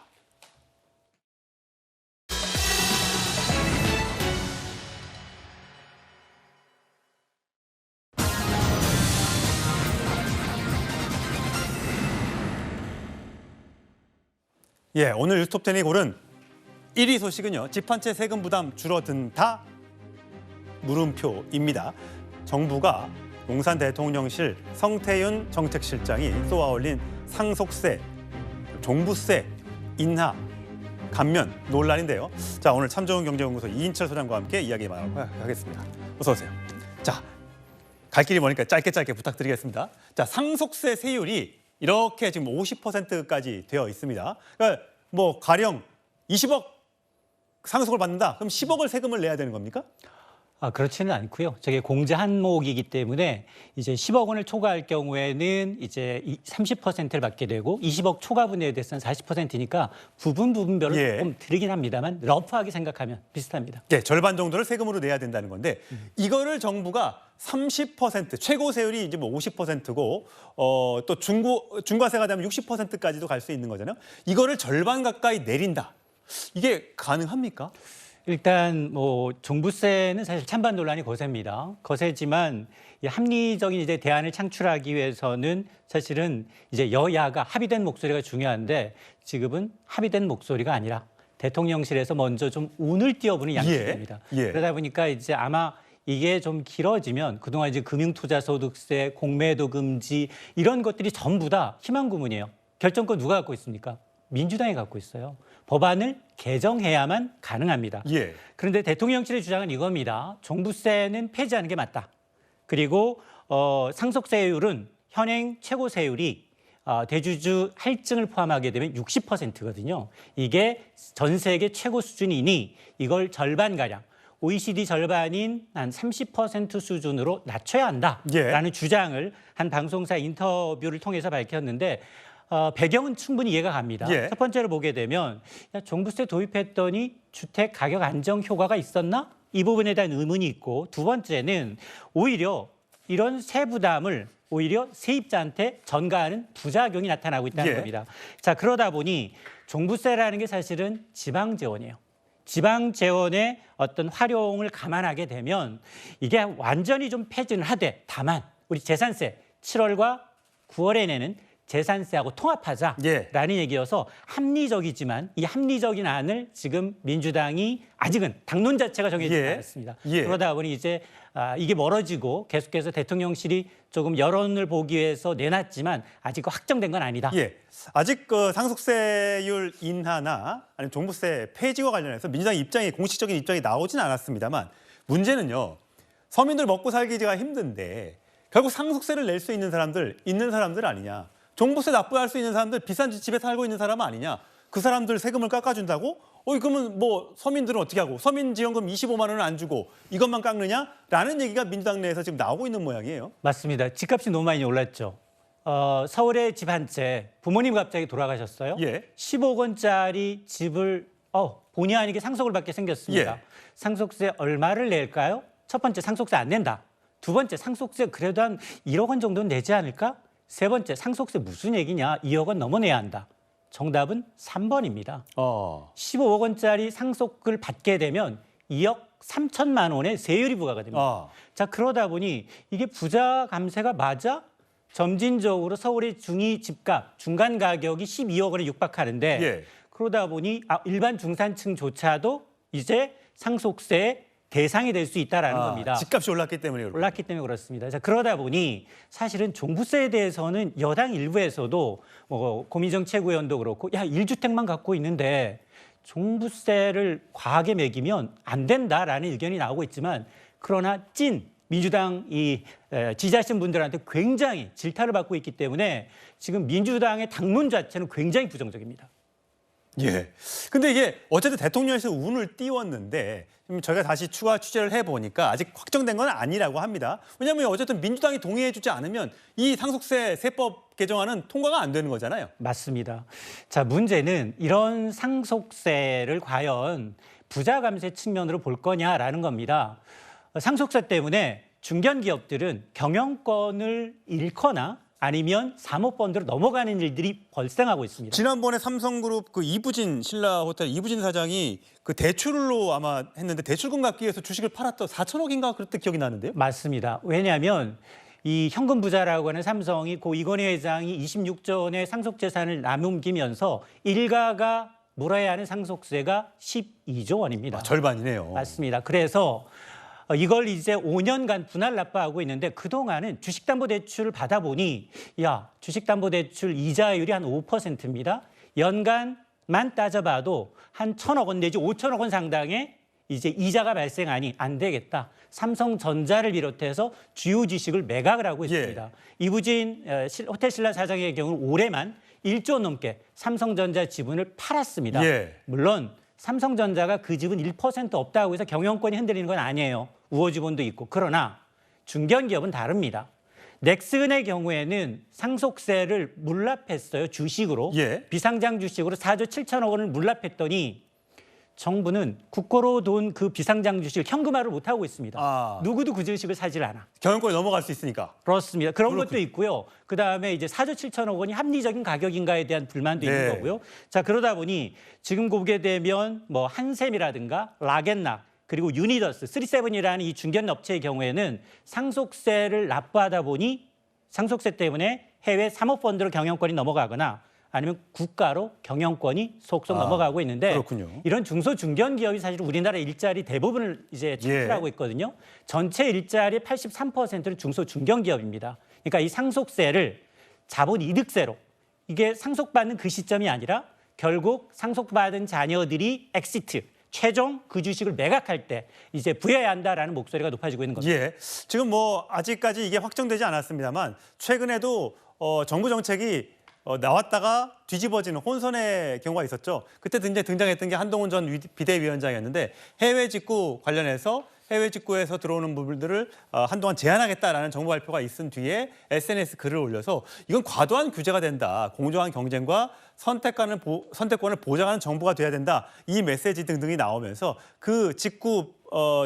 [SPEAKER 1] 오늘 뉴스톱10이 고른 1위 소식은요. 집 한 채 세금 부담 줄어든다? 물음표입니다. 정부가 용산 대통령실 성태윤 정책실장이 쏘아올린 상속세, 종부세 인하, 감면 논란인데요. 자, 오늘 참 좋은 경제연구소 이인철 소장과 함께 이야기 나눠보겠습니다. 어서 오세요. 자, 갈 길이 머니까 짧게 부탁드리겠습니다. 자, 상속세 세율이 이렇게 지금 50%까지 되어 있습니다. 그러니까 뭐 가령 20억 상속을 받는다. 그럼 10억을 세금을 내야 되는 겁니까?
[SPEAKER 15] 그렇지는 않고요. 저게 공제 한목이기 때문에 이제 10억 원을 초과할 경우에는 이제 30%를 받게 되고 20억 초과 분에 대해서는 40%니까 부분별로 조금 들긴 합니다만 러프하게 생각하면 비슷합니다.
[SPEAKER 1] 절반 정도를 세금으로 내야 된다는 건데 이거를 정부가 30% 최고 세율이 이제 뭐 50%고 또 중과세가 되면 60%까지도 갈 수 있는 거잖아요. 이거를 절반 가까이 내린다. 이게 가능합니까?
[SPEAKER 15] 일단 뭐 종부세는 사실 찬반 논란이 거셉니다. 거세지만 이 합리적인 이제 대안을 창출하기 위해서는 사실은 이제 여야가 합의된 목소리가 중요한데 지금은 합의된 목소리가 아니라 대통령실에서 먼저 좀 운을 띄워보는 양식입니다. 그러다 보니까 이제 아마 이게 좀 길어지면 그동안 이제 금융투자소득세, 공매도 금지 이런 것들이 전부 다 희망고문이에요. 결정권 누가 갖고 있습니까? 민주당이 갖고 있어요. 법안을 개정해야만 가능합니다.
[SPEAKER 1] 예.
[SPEAKER 15] 그런데 대통령실의 주장은 이겁니다. 종부세는 폐지하는 게 맞다. 그리고 상속세율은 현행 최고세율이 대주주 할증을 포함하게 되면 60%거든요. 이게 전 세계 최고 수준이니 이걸 절반가량, OECD 절반인 한 30% 수준으로 낮춰야 한다라는 주장을 한 방송사 인터뷰를 통해서 밝혔는데 배경은 충분히 이해가 갑니다.
[SPEAKER 1] 예.
[SPEAKER 15] 첫 번째로 보게 되면 종부세 도입했더니 주택 가격 안정 효과가 있었나? 이 부분에 대한 의문이 있고, 두 번째는 오히려 이런 세 부담을 오히려 세입자한테 전가하는 부작용이 나타나고 있다는 겁니다. 자, 그러다 보니 종부세라는 게 사실은 지방재원이에요. 지방재원의 어떤 활용을 감안하게 되면 이게 완전히 좀 폐지는 하되, 다만 우리 재산세 7월과 9월에 내는 재산세하고 통합하자라는 얘기여서 합리적이지만 이 합리적인 안을 지금 민주당이 아직은 당론 자체가 정해지지 않았습니다. 그러다 보니 이제 이게 멀어지고 계속해서 대통령실이 조금 여론을 보기 위해서 내놨지만 아직 확정된 건 아니다.
[SPEAKER 1] 아직 그 상속세율 인하나 아니면 종부세 폐지와 관련해서 민주당 입장이 공식적인 입장이 나오진 않았습니다만 문제는요. 서민들 먹고 살기가 힘든데 결국 상속세를 낼 수 있는 사람들 아니냐. 종부세 납부할 수 있는 사람들, 비싼 집에 살고 있는 사람 아니냐. 그 사람들 세금을 깎아준다고? 그러면 뭐 서민들은 어떻게 하고 서민지원금 25만 원을 안 주고 이것만 깎느냐라는 얘기가 민주당 내에서 지금 나오고 있는 모양이에요.
[SPEAKER 15] 맞습니다. 집값이 너무 많이 올랐죠. 서울에 집 한 채, 부모님 갑자기 돌아가셨어요. 15억 원짜리 집을 본의 아니게 상속을 받게 생겼습니다. 상속세 얼마를 낼까요? 첫 번째, 상속세 안 낸다. 두 번째, 상속세 그래도 한 1억 원 정도는 내지 않을까? 세 번째, 상속세 무슨 얘기냐? 2억 원 넘어 내야 한다. 정답은 3번입니다. 15억 원짜리 상속을 받게 되면 2억 3천만 원의 세율이 부과가 됩니다. 자, 그러다 보니 이게 부자 감세가 맞아? 점진적으로 서울의 중위 집값, 중간 가격이 12억 원에 육박하는데 그러다 보니 일반 중산층조차도 이제 상속세의 대상이 될 수 있다라는 겁니다.
[SPEAKER 1] 집값이 올랐기 때문에
[SPEAKER 15] 그렇습니다. 자, 그러다 보니 사실은 종부세에 대해서는 여당 일부에서도 고민정 최고위원도 그렇고 1주택만 갖고 있는데 종부세를 과하게 매기면 안 된다라는 의견이 나오고 있지만, 그러나 민주당 지지하시는 분들한테 굉장히 질타를 받고 있기 때문에 지금 민주당의 당론 자체는 굉장히 부정적입니다.
[SPEAKER 1] 근데 이게 어쨌든 대통령에서 운을 띄웠는데 저희가 다시 추가 취재를 해보니까 아직 확정된 건 아니라고 합니다. 왜냐하면 어쨌든 민주당이 동의해주지 않으면 이 상속세 세법 개정안은 통과가 안 되는 거잖아요.
[SPEAKER 15] 맞습니다. 자, 문제는 이런 상속세를 과연 부자 감세 측면으로 볼 거냐라는 겁니다. 상속세 때문에 중견기업들은 경영권을 잃거나 아니면 사모펀드로 넘어가는 일들이 발생하고 있습니다.
[SPEAKER 1] 지난번에 삼성그룹 그 이부진 신라호텔 이부진 사장이 그 대출로 아마 했는데 대출금 갚기 위해서 주식을 팔았던 4천억인가 그랬던 기억이 나는데요.
[SPEAKER 15] 맞습니다. 왜냐하면 이 현금 부자라고 하는 삼성이 고 이건희 회장이 26조 원의 상속 재산을 나눔기면서 일가가 물어야 하는 상속세가 12조 원입니다.
[SPEAKER 1] 절반이네요.
[SPEAKER 15] 맞습니다. 그래서 이걸 이제 5년간 분할 납부하고 있는데 그동안은 주식담보대출을 받아보니 주식담보대출 이자율이 한 5%입니다. 연간만 따져봐도 한 1,000억 원 내지 5천억 원 상당의 이제 이자가 발생하니 안 되겠다. 삼성전자를 비롯해서 주요 주식을 매각을 하고 있습니다. 이부진 호텔 신라 사장의 경우는 올해만 1조 넘게 삼성전자 지분을 팔았습니다. 물론 삼성전자가 그 지분 1% 없다고 해서 경영권이 흔들리는 건 아니에요. 우호 지분도 있고. 그러나 중견기업은 다릅니다. 넥슨의 경우에는 상속세를 물납했어요. 주식으로. 비상장 주식으로 4조 7천억 원을 물납했더니 정부는 국고로 돈 그 비상장 주식을 현금화를 못하고 있습니다. 누구도 그 주식을 사질 않아.
[SPEAKER 1] 경영권에 넘어갈 수 있으니까.
[SPEAKER 15] 그렇습니다. 그런 것도 있고요. 그다음에 이제 4조 7천억 원이 합리적인 가격인가에 대한 불만도 있는 거고요. 자, 그러다 보니 지금 보게 되면 뭐 한샘이라든가 라겐나 그리고 유니더스, 37이라는 이 중견 업체의 경우에는 상속세를 납부하다 보니 상속세 때문에 해외 사모펀드로 경영권이 넘어가거나 아니면 국가로 경영권이 속속
[SPEAKER 1] 아,
[SPEAKER 15] 넘어가고 있는데
[SPEAKER 1] 그렇군요.
[SPEAKER 15] 이런 중소 중견 기업이 사실 우리나라 일자리 대부분을 이제 차지하고 있거든요. 전체 일자리의 83%는 중소 중견 기업입니다. 그러니까 이 상속세를 자본 이득세로 이게 상속받는 그 시점이 아니라 결국 상속받은 자녀들이 엑시트 최종 그 주식을 매각할 때 이제 부여해야 한다라는 목소리가 높아지고 있는 겁니다.
[SPEAKER 1] 예, 지금 뭐 아직까지 이게 확정되지 않았습니다만 최근에도 정부 정책이 나왔다가 뒤집어지는 혼선의 경우가 있었죠. 그때 등장했던 게 한동훈 전 비대위원장이었는데 해외 직구 관련해서 해외 직구에서 들어오는 부분들을 한동안 제한하겠다라는 정부 발표가 있은 뒤에 SNS 글을 올려서 이건 과도한 규제가 된다. 공정한 경쟁과 선택권을 보장하는 정부가 돼야 된다. 이 메시지 등등이 나오면서 그 직구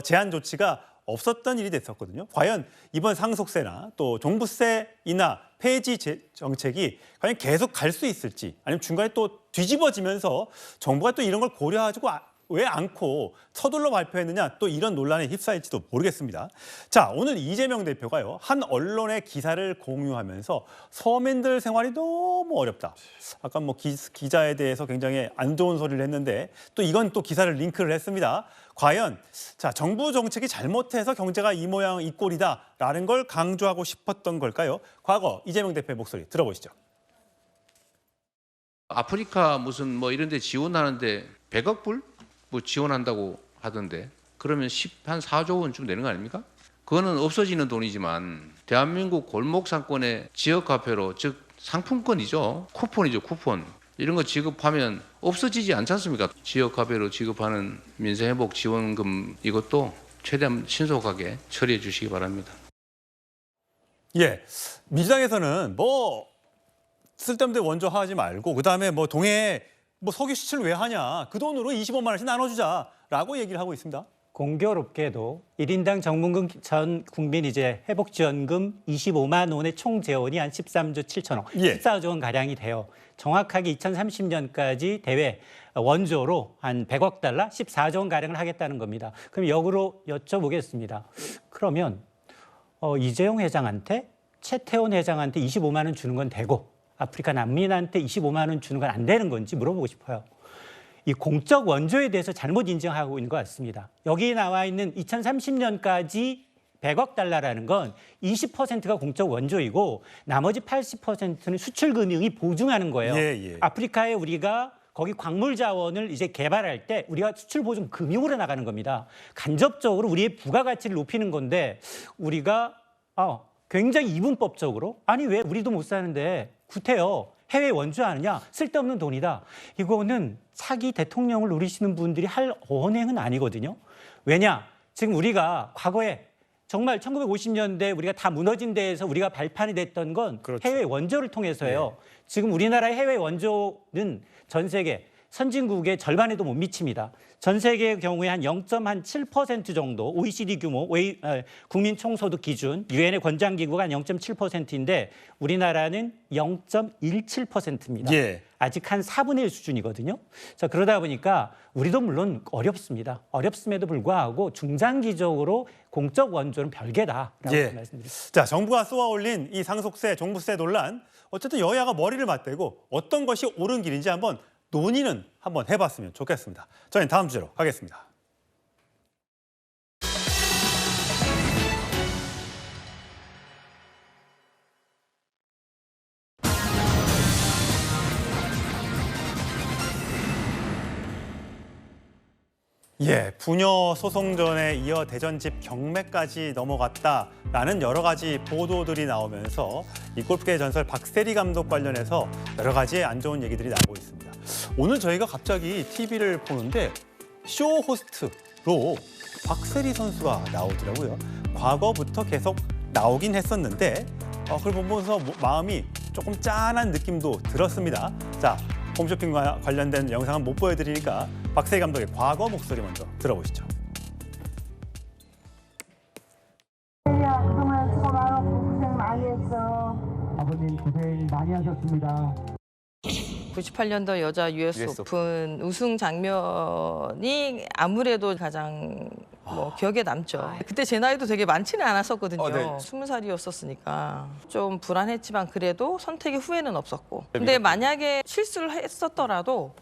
[SPEAKER 1] 제한 조치가 없었던 일이 됐었거든요. 과연 이번 상속세나 또 종부세 인하 폐지 정책이 과연 계속 갈 수 있을지 아니면 중간에 또 뒤집어지면서 정부가 또 이런 걸 고려하고 왜 않고 서둘러 발표했느냐 또 이런 논란에 휩싸일지도 모르겠습니다. 자, 오늘 이재명 대표가요. 한 언론의 기사를 공유하면서 서민들 생활이 너무 어렵다. 아까 뭐 기자에 대해서 굉장히 안 좋은 소리를 했는데 또 이건 또 기사를 링크를 했습니다. 과연 자, 정부 정책이 잘못해서 경제가 이 모양 이 꼴이다라는 걸 강조하고 싶었던 걸까요? 과거 이재명 대표의 목소리 들어보시죠.
[SPEAKER 16] 아프리카 무슨 뭐 이런 데 지원하는데 100억 불? 뭐 지원한다고 하던데 그러면 한 4조 원쯤 되는 거 아닙니까? 그거는 없어지는 돈이지만 대한민국 골목 상권의 지역화폐로 즉 상품권이죠. 쿠폰이죠. 쿠폰. 이런 거 지급하면 없어지지 않지 않습니까? 지역화폐로 지급하는 민생회복 지원금 이것도 최대한 신속하게 처리해 주시기 바랍니다.
[SPEAKER 1] 예, 민주당에서는 뭐 쓸데없는 데 원조하지 말고 그다음에 뭐 동해에 뭐 석유 수출 왜 하냐. 그 돈으로 25만 원씩 나눠주자라고 얘기를 하고 있습니다.
[SPEAKER 15] 공교롭게도 1인당 정문금 전 국민 이제 회복지원금 25만 원의 총 재원이 한 13조 7천억,
[SPEAKER 1] 예.
[SPEAKER 15] 14조 원 가량이 돼요. 정확하게 2030년까지 대외 원조로 한 100억 달러, 14조 원 가량을 하겠다는 겁니다. 그럼 역으로 여쭤보겠습니다. 그러면 이재용 회장한테 최태원 회장한테 25만 원 주는 건 되고 아프리카 난민한테 25만 원 주는 건 안 되는 건지 물어보고 싶어요. 이 공적 원조에 대해서 잘못 인정하고 있는 것 같습니다. 여기 나와 있는 2030년까지 100억 달러라는 건 20%가 공적 원조이고 나머지 80%는 수출금융이 보증하는 거예요.
[SPEAKER 1] 예.
[SPEAKER 15] 아프리카에 우리가 거기 광물 자원을 이제 개발할 때 우리가 수출 보증 금융으로 나가는 겁니다. 간접적으로 우리의 부가가치를 높이는 건데 우리가 굉장히 이분법적으로 아니 왜 우리도 못 사는데 구태여 해외 원조하느냐 쓸데없는 돈이다. 이거는 차기 대통령을 노리시는 분들이 할 언행은 아니거든요. 왜냐? 지금 우리가 과거에 정말 1950년대 우리가 다 무너진 데에서 우리가 발판이 됐던 건
[SPEAKER 1] 그렇죠.
[SPEAKER 15] 해외 원조를 통해서요. 지금 우리나라의 해외 원조는 전 세계 선진국의 절반에도 못 미칩니다. 전 세계의 경우에 한 0.7% 정도 OECD 규모 국민 총소득 기준 유엔의 권장기구가 한 0.7%인데 우리나라는 0.17%입니다.
[SPEAKER 1] 예.
[SPEAKER 15] 아직 한 4분의 1 수준이거든요. 자, 그러다 보니까 우리도 물론 어렵습니다. 어렵음에도 불구하고 중장기적으로 공적 원조는 별개다라고 말씀드립니다.
[SPEAKER 1] 자, 정부가 쏘아올린 이 상속세, 종부세 논란 어쨌든 여야가 머리를 맞대고 어떤 것이 옳은 길인지 한번 논의는 한번 해봤으면 좋겠습니다. 저희는 다음 주제로 가겠습니다. 예, 부녀 소송전에 이어 대전집 경매까지 넘어갔다라는 여러 가지 보도들이 나오면서 이 골프계 전설 박세리 감독 관련해서 여러 가지 안 좋은 얘기들이 나오고 있습니다. 오늘 저희가 갑자기 TV를 보는데 쇼 호스트로 박세리 선수가 나오더라고요. 과거부터 계속 나오긴 했었는데 그걸 보면서 마음이 조금 짠한 느낌도 들었습니다. 자, 홈쇼핑과 관련된 영상은 못 보여드리니까 박세리 감독의 과거 목소리 먼저 들어보시죠.
[SPEAKER 17] 세리야, 그동안 수고 많았고 고생 많이 했어. 아버님 고생 많이 하셨습니다.
[SPEAKER 18] 98년도 여자 US 오픈 우승 장면이 아무래도 가장 뭐 기억에 남죠. 그때 제 나이도 되게 많지는 않았었거든요.
[SPEAKER 1] 네.
[SPEAKER 18] 20살이었었으니까 좀 불안했지만 그래도 선택의 후회는 없었고. 근데 만약에 실수를 했었더라도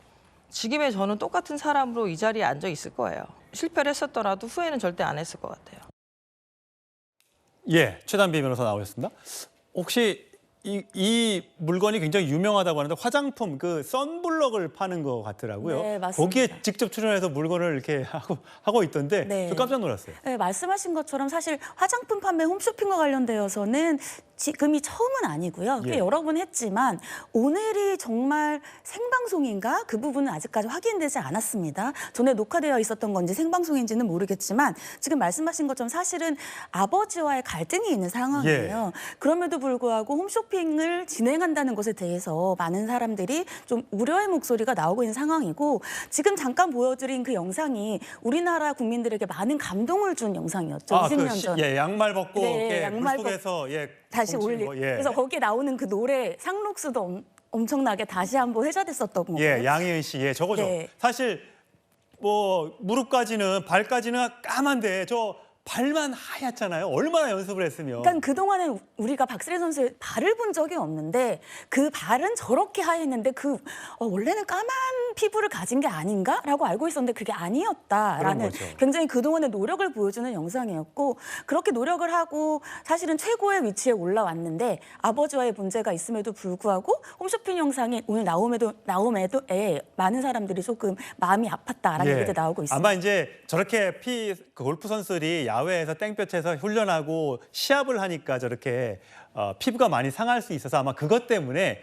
[SPEAKER 18] 지금의 저는 똑같은 사람으로 이 자리에 앉아 있을 거예요. 실패를 했었더라도 후회는 절대 안 했을 것 같아요.
[SPEAKER 1] 예, 최단비 변호사 나오셨습니다. 혹시 이 물건이 굉장히 유명하다고 하는데 화장품 그 선블럭을 파는 것 같더라고요.
[SPEAKER 19] 네, 맞습니다.
[SPEAKER 1] 거기에 직접 출연해서 물건을 이렇게 하고 있던데
[SPEAKER 19] 네.
[SPEAKER 1] 저 깜짝 놀랐어요.
[SPEAKER 19] 네, 말씀하신 것처럼 사실 화장품 판매 홈쇼핑과 관련되어서는 지금이 처음은 아니고요. 꽤
[SPEAKER 1] 예.
[SPEAKER 19] 여러 번 했지만 오늘이 정말 생방송인가? 그 부분은 아직까지 확인되지 않았습니다. 전에 녹화되어 있었던 건지 생방송인지는 모르겠지만 지금 말씀하신 것처럼 사실은 아버지와의 갈등이 있는 상황이에요. 그럼에도 불구하고 홈쇼핑을 진행한다는 것에 대해서 많은 사람들이 좀 우려의 목소리가 나오고 있는 상황이고 지금 잠깐 보여드린 그 영상이 우리나라 국민들에게 많은 감동을 준 영상이었죠. 20년 전.
[SPEAKER 1] 예, 양말 벗고
[SPEAKER 19] 네, 양말
[SPEAKER 1] 물속에서
[SPEAKER 19] 다시 올리.
[SPEAKER 1] 예.
[SPEAKER 19] 그래서 거기에 나오는 그 노래 상록수도 엄청나게 다시 한번 회자됐었던 거고요.
[SPEAKER 1] 예, 양희은 씨, 예, 저거죠.
[SPEAKER 19] 네.
[SPEAKER 1] 사실 뭐 무릎까지는 발까지는 까만데 저 발만 하얗잖아요. 얼마나 연습을 했으면.
[SPEAKER 19] 그러니까 그동안에 우리가 박세리 선수의 발을 본 적이 없는데 그 발은 저렇게 하얘는데 원래는 까만 피부를 가진 게 아닌가라고 알고 있었는데 그게 아니었다라는 굉장히 그동안의 노력을 보여주는 영상이었고 그렇게 노력을 하고 사실은 최고의 위치에 올라왔는데 아버지와의 문제가 있음에도 불구하고 홈쇼핑 영상이 오늘 나옴에도 많은 사람들이 조금 마음이 아팠다라는 얘기도 나오고 있습니다.
[SPEAKER 1] 아마 이제 저렇게 그 골프 선수들이 야외에서 땡볕에서 훈련하고 시합을 하니까 저렇게 피부가 많이 상할 수 있어서 아마 그것 때문에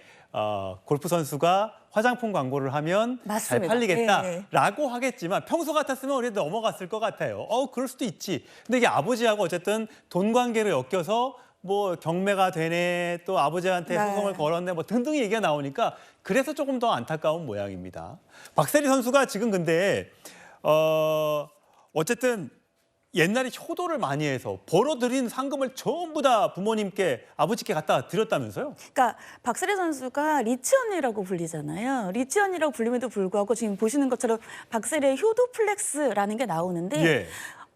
[SPEAKER 1] 골프 선수가 화장품 광고를 하면 잘
[SPEAKER 19] 맞습니다.
[SPEAKER 1] 팔리겠다라고 하겠지만 평소 같았으면 우리도 넘어갔을 것 같아요. 그럴 수도 있지. 근데 이게 아버지하고 어쨌든 돈 관계를 엮여서 뭐 경매가 되네 또 아버지한테 소송을 걸었네 뭐 등등 얘기가 나오니까 그래서 조금 더 안타까운 모양입니다. 박세리 선수가 지금 근데 어쨌든 옛날에 효도를 많이 해서 벌어들인 상금을 전부 다 부모님께 아버지께 갖다 드렸다면서요?
[SPEAKER 19] 그러니까 박세리 선수가 리치 언니라고 불리잖아요. 리치 언니라고 불림에도 불구하고 지금 보시는 것처럼 박세리의 효도 플렉스라는 게 나오는데
[SPEAKER 1] 예.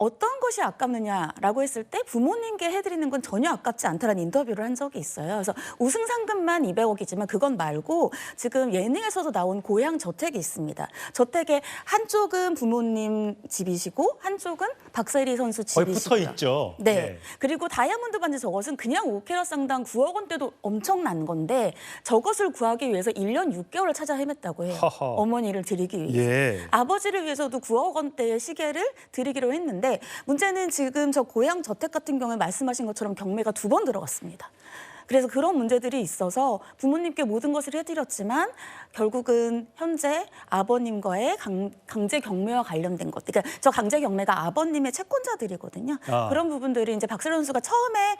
[SPEAKER 19] 어떤 것이 아깝느냐라고 했을 때 부모님께 해드리는 건 전혀 아깝지 않다라는 인터뷰를 한 적이 있어요. 그래서 우승 상금만 200억이지만 그건 말고 지금 예능에서도 나온 고향 저택이 있습니다. 저택의 한쪽은 부모님 집이시고 한쪽은 박세리 선수 집이시고요.
[SPEAKER 1] 거의 붙어 있죠.
[SPEAKER 19] 네.
[SPEAKER 1] 네.
[SPEAKER 19] 그리고 다이아몬드 반지 저것은 그냥 5캐럿 상당 9억 원대도 엄청난 건데 저것을 구하기 위해서 1년 6개월을 찾아 헤맸다고 해요.
[SPEAKER 1] 허허.
[SPEAKER 19] 어머니를 드리기 위해서.
[SPEAKER 1] 예.
[SPEAKER 19] 아버지를 위해서도 9억 원대의 시계를 드리기로 했는데 문제는 지금 저 고향 저택 같은 경우에 말씀하신 것처럼 경매가 2번 들어갔습니다. 그래서 그런 문제들이 있어서 부모님께 모든 것을 해드렸지만 결국은 현재 아버님과의 강제 경매와 관련된 것. 그러니까 저 강제 경매가 아버님의 채권자들이거든요. 그런 부분들이 이제 박세리 선수가 처음에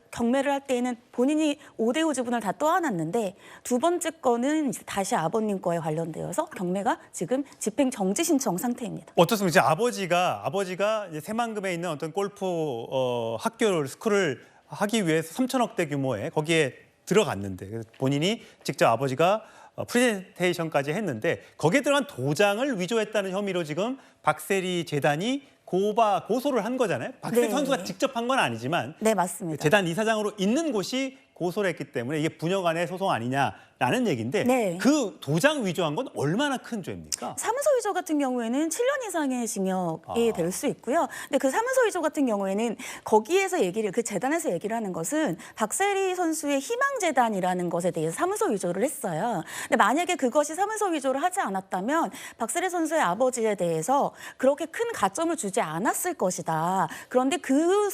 [SPEAKER 19] 경매를 할 때에는 본인이 5대5 지분을 다 떠안았는데 두 번째 거는 이제 다시 아버님 거에 관련되어서 경매가 지금 집행 정지 신청 상태입니다.
[SPEAKER 1] 어떻습니까? 이제 아버지가 이제 새만금에 있는 어떤 골프 학교를 스쿨을 하기 위해서 3천억대 규모의 거기에 들어갔는데 본인이 직접 아버지가 프레젠테이션까지 했는데 거기에 들어간 도장을 위조했다는 혐의로 지금 박세리 재단이 고소를 한 거잖아요. 박세리 선수가 직접 한 건 아니지만
[SPEAKER 19] 네, 맞습니다.
[SPEAKER 1] 재단 이사장으로 있는 곳이 고소를 했기 때문에 이게 부녀 간의 소송 아니냐라는 얘기인데
[SPEAKER 19] 네.
[SPEAKER 1] 그 도장 위조한 건 얼마나 큰 죄입니까?
[SPEAKER 19] 사무소 위조 같은 경우에는 7년 이상의 징역이 될 수 있고요. 근데 그 사무소 위조 같은 경우에는 거기에서 그 재단에서 얘기를 하는 것은 박세리 선수의 희망재단이라는 것에 대해서 사무소 위조를 했어요. 근데 만약에 그것이 사무소 위조를 하지 않았다면 박세리 선수의 아버지에 대해서 그렇게 큰 가점을 주지 않았을 것이다. 그런데 그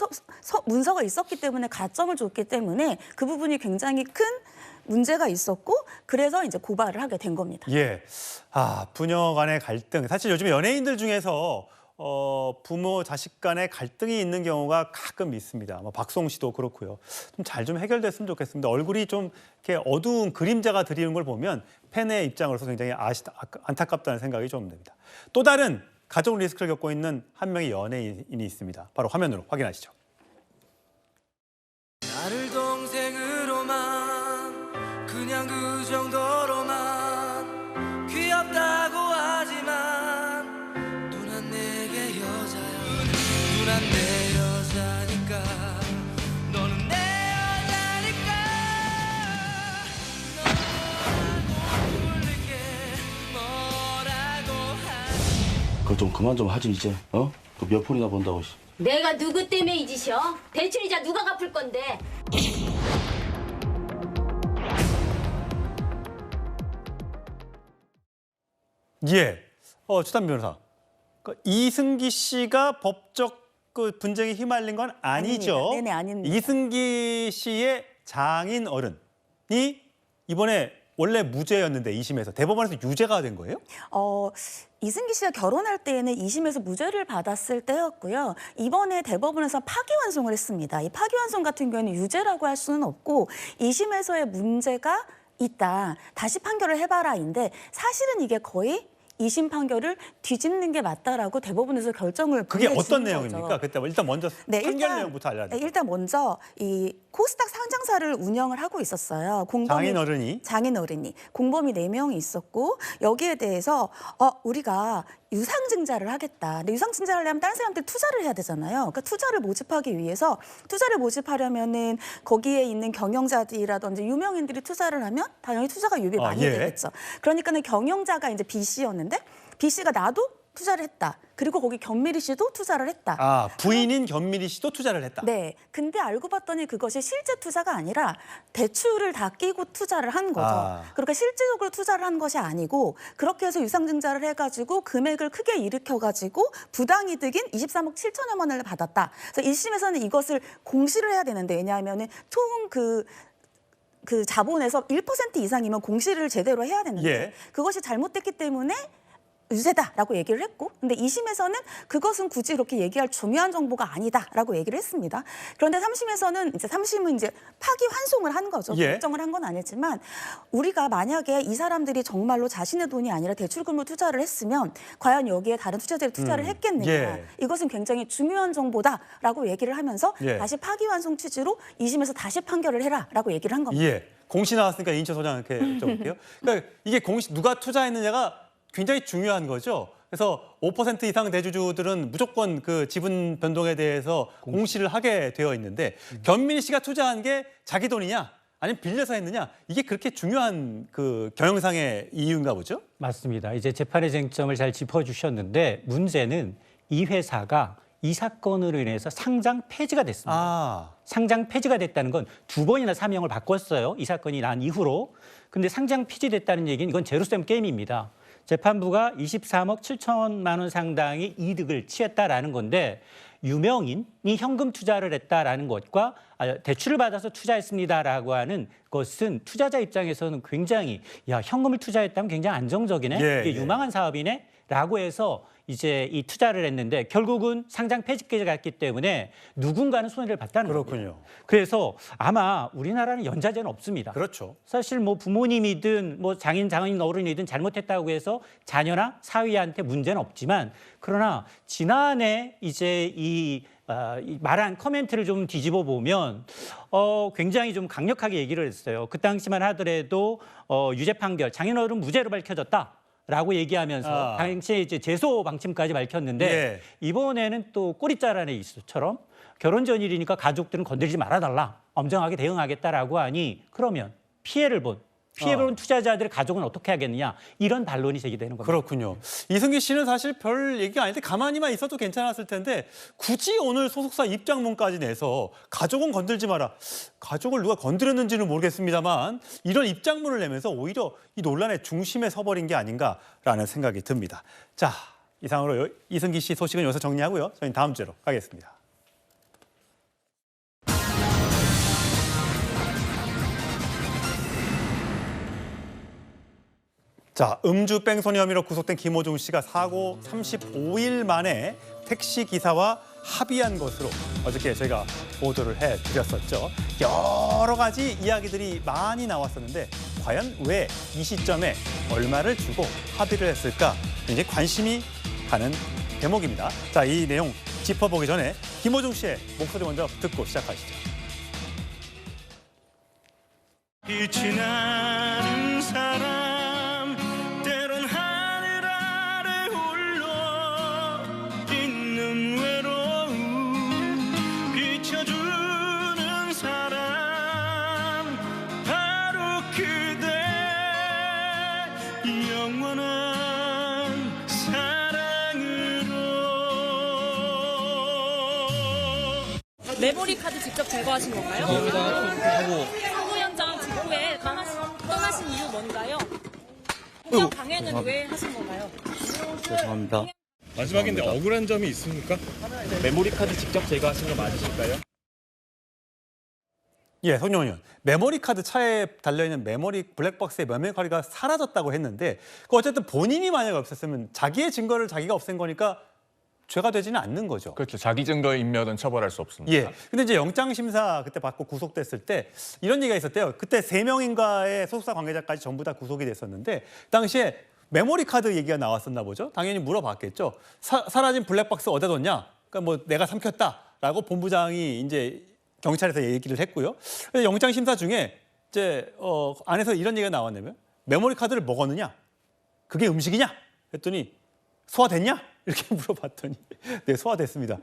[SPEAKER 19] 문서가 있었기 때문에 가점을 줬기 때문에 그 부분이 굉장히 큰 문제가 있었고 그래서 이제 고발을 하게 된 겁니다.
[SPEAKER 1] 예, 부녀 간의 갈등. 사실 요즘 연예인들 중에서 부모 자식 간의 갈등이 있는 경우가 가끔 있습니다. 박송 씨도 그렇고요. 좀 잘 좀 해결됐으면 좋겠습니다. 얼굴이 좀 이렇게 어두운 그림자가 드리는 걸 보면 팬의 입장으로서 굉장히 안타깝다는 생각이 좀 듭니다. 또 다른 가족 리스크를 겪고 있는 한 명의 연예인이 있습니다. 바로 화면으로 확인하시죠.
[SPEAKER 20] 나를 동생으로만 그냥 그 정도로만 귀엽다고 하지만 누난 내게 여자야. 좀 그만 좀 하지 이제. 어? 또 몇 푼이나 번다고.
[SPEAKER 21] 내가 누구 때문에 이 짓이야? 대출이자 누가 갚을 건데?
[SPEAKER 1] 예. 추단 변호사. 이승기 씨가 법적 그 분쟁에 휘말린 건 아니죠.
[SPEAKER 19] 아닙니다. 네네, 아닙니다.
[SPEAKER 1] 이승기 씨의 장인 어른이 이번에 원래 무죄였는데 2심에서 대법원에서 유죄가 된 거예요?
[SPEAKER 19] 이승기 씨가 결혼할 때에는 2심에서 무죄를 받았을 때였고요. 이번에 대법원에서 파기환송을 했습니다. 이 파기환송 같은 경우는 유죄라고 할 수는 없고 2심에서의 문제가 있다. 다시 판결을 해봐라인데 사실은 이게 거의 2심 판결을 뒤집는 게 맞다라고 대법원에서 결정을
[SPEAKER 1] 그게
[SPEAKER 19] 보내준
[SPEAKER 1] 어떤
[SPEAKER 19] 거죠.
[SPEAKER 1] 내용입니까? 그때 일단 먼저 판결 내용부터 알려드릴게요.
[SPEAKER 19] 일단 먼저 이 코스닥 상장사를 운영을 하고 있었어요. 장인어른이 공범이 4명이 있었고 여기에 대해서 우리가 유상증자를 하겠다. 근데 유상증자를 하려면 다른 사람들 투자를 해야 되잖아요. 그러니까 투자를 모집하기 위해서 투자를 모집하려면은 거기에 있는 경영자들이라든지 유명인들이 투자를 하면 당연히 투자가 유입이 많이 되겠죠. 그러니까는 경영자가 이제 B 씨였는데 B 씨가 나도 투자를 했다. 그리고 거기 견미리 씨도 투자를 했다.
[SPEAKER 1] 부인인 견미리 씨도 투자를 했다.
[SPEAKER 19] 네. 근데 알고 봤더니 그것이 실제 투자가 아니라 대출을 다 끼고 투자를 한 거죠. 그러니까 실질적으로 투자를 한 것이 아니고 그렇게 해서 유상증자를 해가지고 금액을 크게 일으켜가지고 부당이득인 23억 7천여 원을 받았다. 그래서 1심에서는 이것을 공시를 해야 되는데 왜냐하면은 총 그 자본에서 1% 이상이면 공시를 제대로 해야 되는데 그것이 잘못됐기 때문에 유죄다라고 얘기를 했고 근데 2심에서는 그것은 굳이 이렇게 얘기할 중요한 정보가 아니다라고 얘기를 했습니다. 그런데 3심은 이제 파기환송을 한 거죠. 결정을 한 건 아니지만 우리가 만약에 이 사람들이 정말로 자신의 돈이 아니라 대출금으로 투자를 했으면 과연 여기에 다른 투자자들이 투자를 했겠느냐. 이것은 굉장히 중요한 정보다라고 얘기를 하면서 다시 파기환송 취지로 2심에서 다시 판결을 해라라고 얘기를 한 겁니다.
[SPEAKER 1] 공시 나왔으니까 이인철 소장 이렇게 여쭤볼게요. 그러니까 이게 공시 누가 투자했느냐가 굉장히 중요한 거죠. 그래서 5% 이상 대주주들은 무조건 그 지분 변동에 대해서 공시를 하게 되어 있는데 견미리 씨가 투자한 게 자기 돈이냐 아니면 빌려서 했느냐 이게 그렇게 중요한 그 경영상의 이유인가 보죠?
[SPEAKER 15] 맞습니다. 이제 재판의 쟁점을 잘 짚어주셨는데 문제는 이 회사가 이 사건으로 인해서 상장 폐지가 됐습니다. 상장 폐지가 됐다는 건 2번이나 사명을 바꿨어요. 이 사건이 난 이후로. 근데 상장 폐지됐다는 얘기는 이건 제로섬 게임입니다. 재판부가 23억 7천만 원 상당의 이득을 취했다라는 건데 유명인이 현금 투자를 했다라는 것과 대출을 받아서 투자했습니다라고 하는 것은 투자자 입장에서는 굉장히 현금을 투자했다면 굉장히 안정적이네. 이게 유망한 사업이네. 라고 해서 이제 이 투자를 했는데 결국은 상장 폐지까지 갔기 때문에 누군가는 손해를 봤다는 겁니다. 그래서 아마 우리나라는 연좌제는 없습니다.
[SPEAKER 1] 그렇죠.
[SPEAKER 15] 사실 뭐 부모님이든 뭐 장인 어른이든 잘못했다고 해서 자녀나 사위한테 문제는 없지만 그러나 지난해 이제 이 말한 커멘트를 좀 뒤집어 보면 굉장히 좀 강력하게 얘기를 했어요. 그 당시만 하더라도 유죄 판결 장인어른 무죄로 밝혀졌다. 라고 얘기하면서 당시에 이제 제소 방침까지 밝혔는데 이번에는 또 꼬리자란의 이슈처럼 결혼 전일이니까 가족들은 건드리지 말아달라 엄정하게 대응하겠다라고 하니 그러면 피해를 본 투자자들의 가족은 어떻게 하겠느냐 이런 반론이 제기되는 겁니다.
[SPEAKER 1] 그렇군요. 이승기 씨는 사실 별 얘기가 아닌데 가만히만 있어도 괜찮았을 텐데 굳이 오늘 소속사 입장문까지 내서 가족은 건들지 마라. 가족을 누가 건드렸는지는 모르겠습니다만 이런 입장문을 내면서 오히려 이 논란의 중심에 서버린 게 아닌가라는 생각이 듭니다. 자, 이상으로 이승기 씨 소식은 여기서 정리하고요. 저희는 다음 주로 가겠습니다. 자, 음주 뺑소니 혐의로 구속된 김호중 씨가 사고 35일 만에 택시 기사와 합의한 것으로 어저께 저희가 보도를 해드렸었죠. 여러 가지 이야기들이 많이 나왔었는데 과연 왜 이 시점에 얼마를 주고 합의를 했을까 굉장히 관심이 가는 대목입니다. 자, 이 내용 짚어보기 전에 김호중 씨의 목소리 먼저 듣고 시작하시죠.
[SPEAKER 22] 빛이 나는 사람 영원한 사랑을
[SPEAKER 2] 메모리 카드 직접 제거하신 건가요? 사고 현장 직후에 떠나신 이유 뭔가요? 그냥 방해는 왜 하신 건가요?
[SPEAKER 3] 죄송합니다.
[SPEAKER 23] 마지막인데 억울한 점이 있습니까? 메모리 카드 직접 제거하신 거 맞으실까요?
[SPEAKER 1] 예, 송영원 의원. 메모리 카드 차에 달려있는 메모리 블랙박스의 메모리 카드가 사라졌다고 했는데 그 어쨌든 본인이 만약에 없앴으면 자기의 증거를 자기가 없앤 거니까 죄가 되지는 않는 거죠.
[SPEAKER 9] 그렇죠. 자기 증거의 인멸은 처벌할 수 없습니다.
[SPEAKER 1] 예. 근데 이제 영장 심사 그때 받고 구속됐을 때 이런 얘기가 있었대요. 그때 3명인가의 소속사 관계자까지 전부 다 구속이 됐었는데 당시에 메모리 카드 얘기가 나왔었나 보죠. 당연히 물어봤겠죠. 사라진 블랙박스 어디다 뒀냐? 그러니까 뭐 내가 삼켰다라고 본부장이 이제 경찰에서 얘기를 했고요. 영장 심사 중에 이제 안에서 이런 얘기가 나왔냐면 메모리 카드를 먹었느냐? 그게 음식이냐? 했더니 소화됐냐? 이렇게 물어봤더니 네, 소화됐습니다.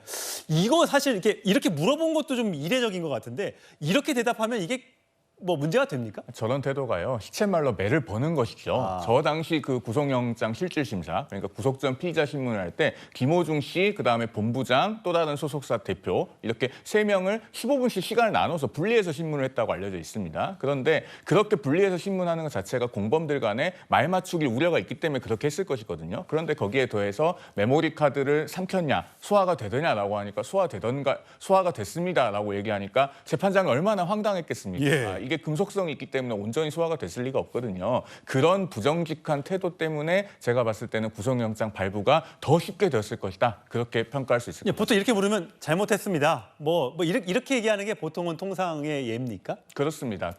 [SPEAKER 1] 이거 사실 이렇게 물어본 것도 좀 이례적인 것 같은데 이렇게 대답하면 이게 뭐 문제가 됩니까?
[SPEAKER 9] 저런 태도가요. 시쳇말로 매를 버는 것이죠. 저 당시 그 구속영장 실질심사, 그러니까 구속 전 피의자 신문을 할 때 김호중 씨, 그다음에 본부장, 또 다른 소속사 대표 이렇게 3명을 15분씩 시간을 나눠서 분리해서 신문을 했다고 알려져 있습니다. 그런데 그렇게 분리해서 신문하는 것 자체가 공범들 간에 말 맞추길 우려가 있기 때문에 그렇게 했을 것이거든요. 그런데 거기에 더해서 메모리 카드를 삼켰냐, 소화가 되더냐라고 하니까 소화가 됐습니다라고 얘기하니까 재판장이 얼마나 황당했겠습니까?
[SPEAKER 1] 예.
[SPEAKER 9] 이게 금속성이 있기 때문에 온전히 소화가 됐을 리가 없거든요. 그런 부정직한 태도 때문에 제가 봤을 때는 구속영장 발부가 더 쉽게 되었을 것이다. 그렇게 평가할 수 있을 것 같습니다.
[SPEAKER 1] 보통 이렇게 물으면 잘못했습니다. 이렇게 얘기하는 게 보통은 통상의 예입니까?
[SPEAKER 9] 그렇습니다.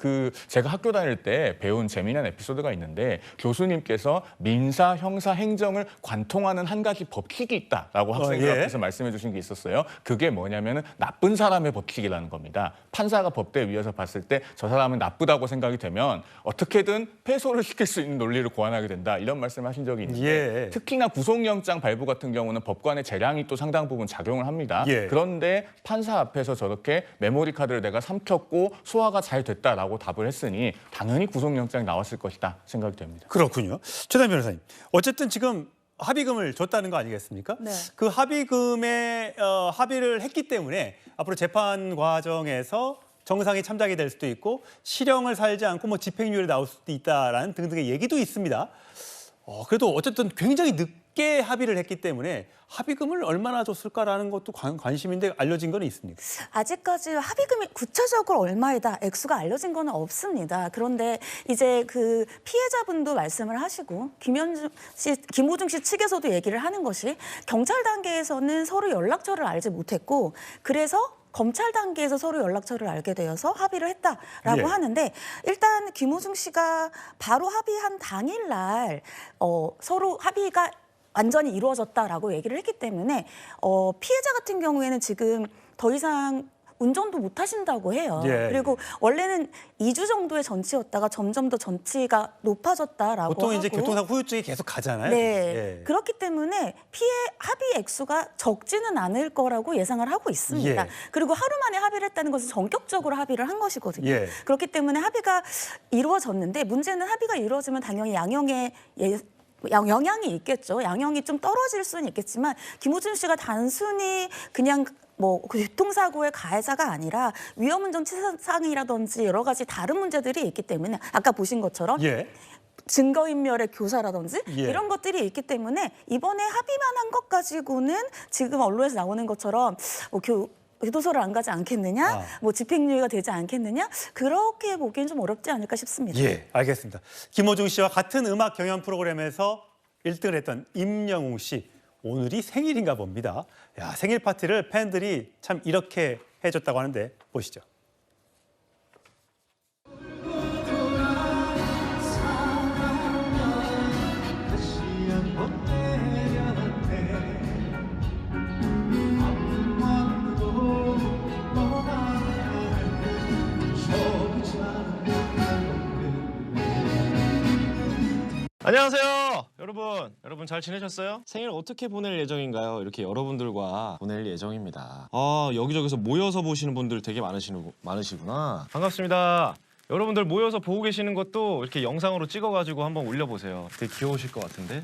[SPEAKER 9] 제가 학교 다닐 때 배운 재미난 에피소드가 있는데 교수님께서 민사, 형사, 행정을 관통하는 한 가지 법칙이 있다라고 학생들 앞에서 말씀해 주신 게 있었어요. 그게 뭐냐면은 나쁜 사람의 법칙이라는 겁니다. 판사가 법대 위에서 봤을 때 저 사람은 나쁘다고 생각이 되면 어떻게든 패소를 시킬 수 있는 논리를 고안하게 된다. 이런 말씀을 하신 적이 있는데 특히나 구속영장 발부 같은 경우는 법관의 재량이 또 상당 부분 작용을 합니다. 그런데 판사 앞에서 저렇게 메모리 카드를 내가 삼켰고 소화가 잘 됐다라고 답을 했으니 당연히 구속영장이 나왔을 것이다 생각이 됩니다.
[SPEAKER 1] 그렇군요. 최단 변호사님. 어쨌든 지금 합의금을 줬다는 거 아니겠습니까?
[SPEAKER 19] 네.
[SPEAKER 1] 그 합의금에 합의를 했기 때문에 앞으로 재판 과정에서 정상이 참작이 될 수도 있고 실형을 살지 않고 뭐 집행유예를 나올 수도 있다라는 등등의 얘기도 있습니다. 그래도 어쨌든 굉장히 늦게 합의를 했기 때문에 합의금을 얼마나 줬을까라는 것도 관심인데 알려진 건 있습니까?
[SPEAKER 19] 아직까지 합의금이 구체적으로 얼마이다 액수가 알려진 건 없습니다. 그런데 이제 그 피해자분도 말씀을 하시고 김호중 씨 측에서도 얘기를 하는 것이 경찰 단계에서는 서로 연락처를 알지 못했고 그래서 검찰 단계에서 서로 연락처를 알게 되어서 합의를 했다라고 하는데 일단 김호중 씨가 바로 합의한 당일날 서로 합의가 완전히 이루어졌다라고 얘기를 했기 때문에 피해자 같은 경우에는 지금 더 이상 운전도 못 하신다고 해요. 그리고 원래는 2주 정도의 전치였다가 점점 더 전치가 높아졌다라고
[SPEAKER 1] 보통
[SPEAKER 19] 하고
[SPEAKER 1] 이제 교통사고 후유증이 계속 가잖아요.
[SPEAKER 19] 네. 그렇기 때문에 합의 액수가 적지는 않을 거라고 예상을 하고 있습니다. 그리고 하루 만에 합의를 했다는 것은 전격적으로 합의를 한 것이거든요. 그렇기 때문에 합의가 이루어졌는데 문제는 합의가 이루어지면 당연히 양형에 영향이 있겠죠. 양형이 좀 떨어질 수는 있겠지만 김호중 씨가 단순히 그냥 교통사고의 가해자가 아니라 위험운전 치사상이라든지 여러 가지 다른 문제들이 있기 때문에 아까 보신 것처럼 증거인멸의 교사라든지 이런 것들이 있기 때문에 이번에 합의만 한 것 가지고는 지금 언론에서 나오는 것처럼 교도소를 안 가지 않겠느냐, 집행유예가 되지 않겠느냐 그렇게 보기엔 좀 어렵지 않을까 싶습니다.
[SPEAKER 1] 알겠습니다. 김호중 씨와 같은 음악 경연 프로그램에서 1등을 했던 임영웅 씨. 오늘이 생일인가 봅니다. 생일 파티를 팬들이 참 이렇게 해줬다고 하는데 보시죠.
[SPEAKER 23] 안녕하세요, 여러분 잘 지내셨어요? 생일 어떻게 보낼 예정인가요? 이렇게 여러분들과 보낼 예정입니다. 여기저기서 모여서 보시는 분들 되게 많으시구나. 반갑습니다. 여러분들 모여서 보고 계시는 것도 이렇게 영상으로 찍어가지고 한번 올려보세요. 되게 귀여우실 것 같은데.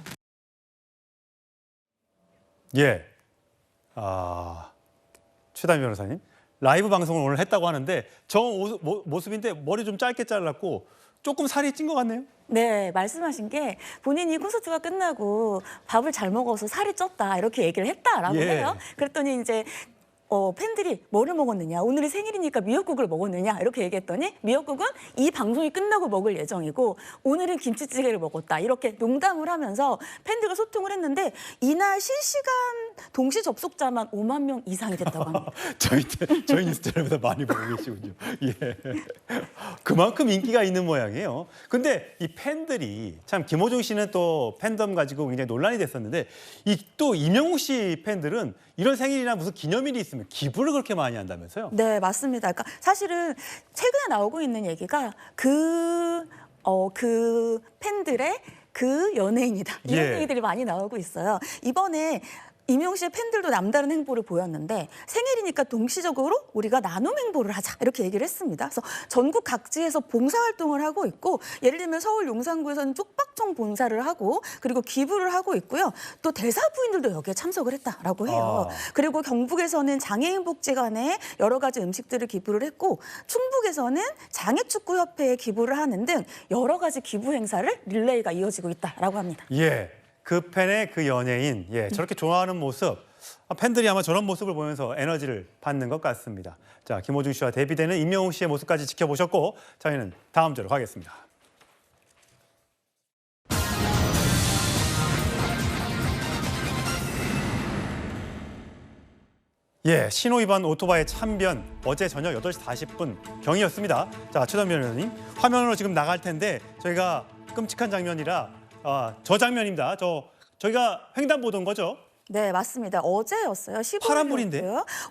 [SPEAKER 1] 최단 변호사님. 라이브 방송을 오늘 했다고 하는데 저 모습인데 머리 좀 짧게 잘랐고 조금 살이 찐 것 같네요.
[SPEAKER 19] 네, 말씀하신 게 본인이 콘서트가 끝나고 밥을 잘 먹어서 살이 쪘다 이렇게 얘기를 했다라고
[SPEAKER 1] 예.
[SPEAKER 19] 해요. 그랬더니 이제 팬들이 뭐를 먹었느냐, 오늘이 생일이니까 미역국을 먹었느냐 이렇게 얘기했더니 미역국은 이 방송이 끝나고 먹을 예정이고 오늘은 김치찌개를 먹었다 이렇게 농담을 하면서 팬들과 소통을 했는데 이날 실시간 동시 접속자만 5만 명 이상이 됐다고 합니다.
[SPEAKER 1] 저희 뉴스텔보다 많이 보고 계시군요. 예. 그만큼 인기가 있는 모양이에요. 근데 이 팬들이 참 김호중 씨는 또 팬덤 가지고 굉장히 논란이 됐었는데 또 이명웅 씨 팬들은 이런 생일이나 무슨 기념일이 있으면 기부를 그렇게 많이 한다면서요?
[SPEAKER 19] 네, 맞습니다. 그러니까 사실은 최근에 나오고 있는 얘기가 그 팬들의 그 연예인이다. 이런
[SPEAKER 1] 예.
[SPEAKER 19] 얘기들이 많이 나오고 있어요. 이번에 이명웅 씨의 팬들도 남다른 행보를 보였는데 생일이니까 동시적으로 우리가 나눔 행보를 하자 이렇게 얘기를 했습니다. 그래서 전국 각지에서 봉사활동을 하고 있고 예를 들면 서울 용산구에서는 쪽박청 봉사를 하고 그리고 기부를 하고 있고요. 또 대사 부인들도 여기에 참석을 했다라고 해요. 그리고 경북에서는 장애인복지관에 여러 가지 음식들을 기부를 했고 충북에서는 장애축구협회에 기부를 하는 등 여러 가지 기부 행사를 릴레이가 이어지고 있다라고 합니다.
[SPEAKER 1] 예. 그 팬의 그 연예인, 저렇게 좋아하는 모습, 팬들이 아마 저런 모습을 보면서 에너지를 받는 것 같습니다. 자, 김호중 씨와 대비되는 임영웅 씨의 모습까지 지켜보셨고, 저희는 다음 주로 가겠습니다. 예, 신호위반 오토바이 참변 어제 저녁 8시 40분 경이었습니다. 자, 최선민 의원님, 화면으로 지금 나갈 텐데 저희가 끔찍한 장면이라 저 장면입니다. 저희가 횡단 보던 거죠?
[SPEAKER 19] 네, 맞습니다. 어제였어요. 15일이었고요.
[SPEAKER 1] 파란불인데?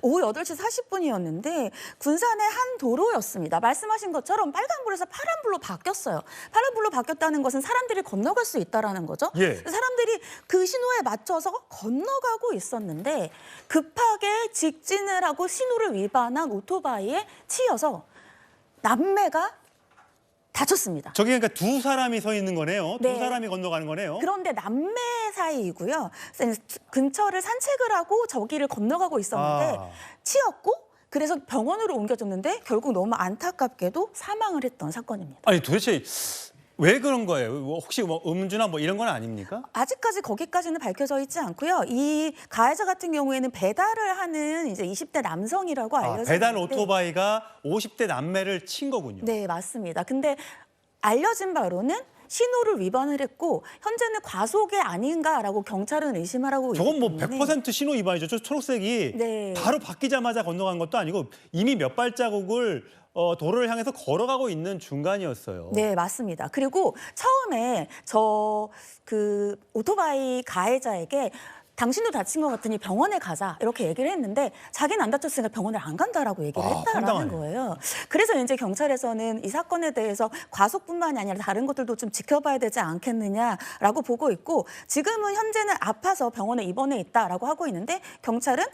[SPEAKER 19] 오후 8시 40분이었는데 군산의 한 도로였습니다. 말씀하신 것처럼 빨간불에서 파란불로 바뀌었어요. 파란불로 바뀌었다는 것은 사람들이 건너갈 수 있다는 거죠.
[SPEAKER 1] 예.
[SPEAKER 19] 사람들이 그 신호에 맞춰서 건너가고 있었는데 급하게 직진을 하고 신호를 위반한 오토바이에 치여서 남매가 다쳤습니다.
[SPEAKER 1] 저기 그러니까 두 사람이 서 있는 거네요.
[SPEAKER 19] 네.
[SPEAKER 1] 두 사람이 건너가는 거네요.
[SPEAKER 19] 그런데 남매 사이이고요. 근처를 산책을 하고 저기를 건너가고 있었는데 치였고 그래서 병원으로 옮겨졌는데 결국 너무 안타깝게도 사망을 했던 사건입니다.
[SPEAKER 1] 아니 도대체 왜 그런 거예요? 혹시 뭐 음주나 뭐 이런 건 아닙니까?
[SPEAKER 19] 아직까지 거기까지는 밝혀져 있지 않고요. 이 가해자 같은 경우에는 배달을 하는 이제 20대 남성이라고 알려져
[SPEAKER 1] 배달
[SPEAKER 19] 있는데
[SPEAKER 1] 오토바이가 50대 남매를 친 거군요.
[SPEAKER 19] 네, 맞습니다. 근데 알려진 바로는 신호를 위반을 했고 현재는 과속이 아닌가라고 경찰은 의심을 하고 있기
[SPEAKER 1] 저건 뭐
[SPEAKER 19] 때문에
[SPEAKER 1] 100% 신호 위반이죠. 저 초록색이
[SPEAKER 19] 네.
[SPEAKER 1] 바로 바뀌자마자 건너간 것도 아니고 이미 몇 발자국을 도로를 향해서 걸어가고 있는 중간이었어요.
[SPEAKER 19] 네, 맞습니다. 그리고 처음에 그 오토바이 가해자에게 당신도 다친 것 같으니 병원에 가자 이렇게 얘기를 했는데 자기는 안 다쳤으니까 병원을 안 간다라고 얘기를 했다라는
[SPEAKER 1] 황당하네.
[SPEAKER 19] 거예요. 그래서 이제 경찰에서는 이 사건에 대해서 과속뿐만이 아니라 다른 것들도 좀 지켜봐야 되지 않겠느냐라고 보고 있고 지금은 현재는 아파서 병원에 입원해 있다라고 하고 있는데 경찰은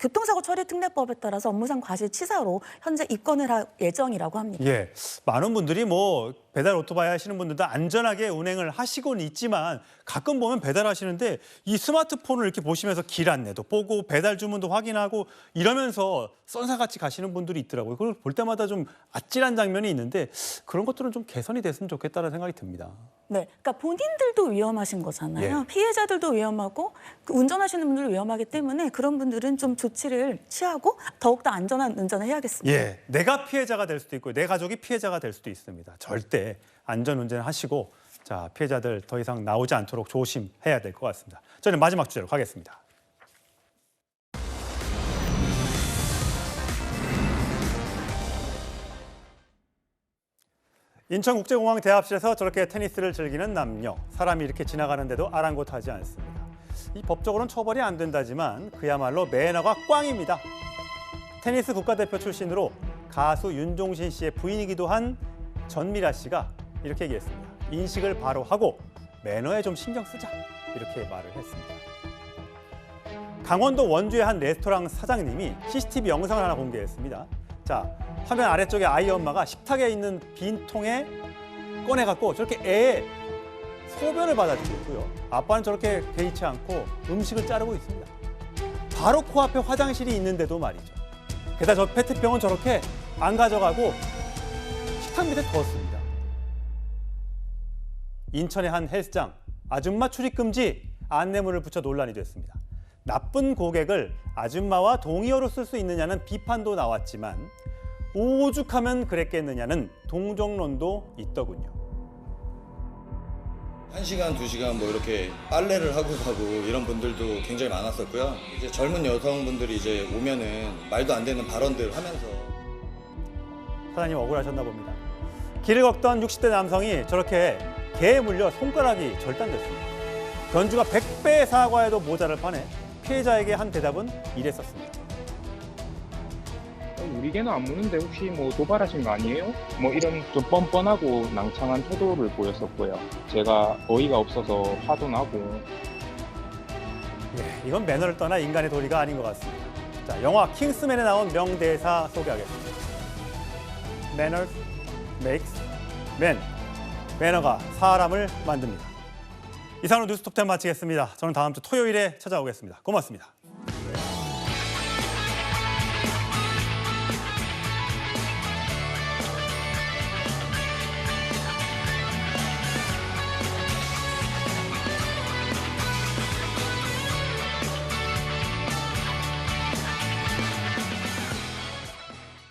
[SPEAKER 19] 교통사고 처리 특례법에 따라서 업무상 과실치사로 현재 입건을 할 예정이라고 합니다.
[SPEAKER 1] 예, 많은 분들이 뭐 배달 오토바이 하시는 분들도 안전하게 운행을 하시고는 있지만 가끔 보면 배달하시는데 이 스마트폰을 이렇게 보시면서 길 안내도 보고 배달 주문도 확인하고 이러면서 썬사같이 가시는 분들이 있더라고요. 그걸 볼 때마다 좀 아찔한 장면이 있는데 그런 것들은 좀 개선이 됐으면 좋겠다는 생각이 듭니다.
[SPEAKER 19] 네, 그러니까 본인들도 위험하신 거잖아요.
[SPEAKER 1] 예.
[SPEAKER 19] 피해자들도 위험하고 그 운전하시는 분들도 위험하기 때문에 그런 분들은 좀 조치를 취하고 더욱더 안전한 운전을 해야겠습니다.
[SPEAKER 1] 예, 내가 피해자가 될 수도 있고 내 가족이 피해자가 될 수도 있습니다. 절대 안전운전 하시고 자 피해자들 더 이상 나오지 않도록 조심해야 될 것 같습니다. 저는 마지막 주제로 가겠습니다. 인천국제공항 대합실에서 저렇게 테니스를 즐기는 남녀. 사람이 이렇게 지나가는데도 아랑곳하지 않습니다. 이 법적으로는 처벌이 안 된다지만 그야말로 매너가 꽝입니다. 테니스 국가대표 출신으로 가수 윤종신 씨의 부인이기도 한 전미라 씨가 이렇게 얘기했습니다. 인식을 바로 하고 매너에 좀 신경 쓰자 이렇게 말을 했습니다. 강원도 원주의 한 레스토랑 사장님이 CCTV 영상을 하나 공개했습니다. 자, 화면 아래쪽에 아이 엄마가 식탁에 있는 빈 통에 꺼내갖고 저렇게 애의 소변을 받아주고 있고요. 아빠는 저렇게 개의치 않고 음식을 자르고 있습니다. 바로 코앞에 화장실이 있는데도 말이죠. 게다가 저 페트병은 저렇게 안 가져가고 식탁 밑에 두었습니다. 인천의 한 헬스장, 아줌마 출입 금지 안내문을 붙여 논란이 됐습니다. 나쁜 고객을 아줌마와 동의어로 쓸 수 있느냐는 비판도 나왔지만 오죽하면 그랬겠느냐는 동정론도 있더군요.
[SPEAKER 3] 1시간, 2시간 뭐 이렇게 빨래를 하고 가고 이런 분들도 굉장히 많았었고요. 이제 젊은 여성분들이 이제 오면은 말도 안 되는 발언들 하면서
[SPEAKER 1] 사장님 억울하셨나 봅니다. 길을 걷던 60대 남성이 저렇게 개에 물려 손가락이 절단됐습니다. 견주가 100배 사과에도 모자를 파내 피해자에게 한 대답은 이랬었습니다.
[SPEAKER 5] 우리 개는 안 무는데 혹시 뭐 도발하신 거 아니에요? 뭐 이런 좀 뻔뻔하고 낭창한 태도를 보였었고요. 제가 어이가 없어서 화도 나고.
[SPEAKER 1] 이건 매너를 떠나 인간의 도리가 아닌 것 같습니다. 자, 영화 킹스맨에 나온 명대사 소개하겠습니다. Manners makes man. 매너가 사람을 만듭니다. 이상으로 뉴스톱10 마치겠습니다. 저는 다음 주 토요일에 찾아오겠습니다. 고맙습니다.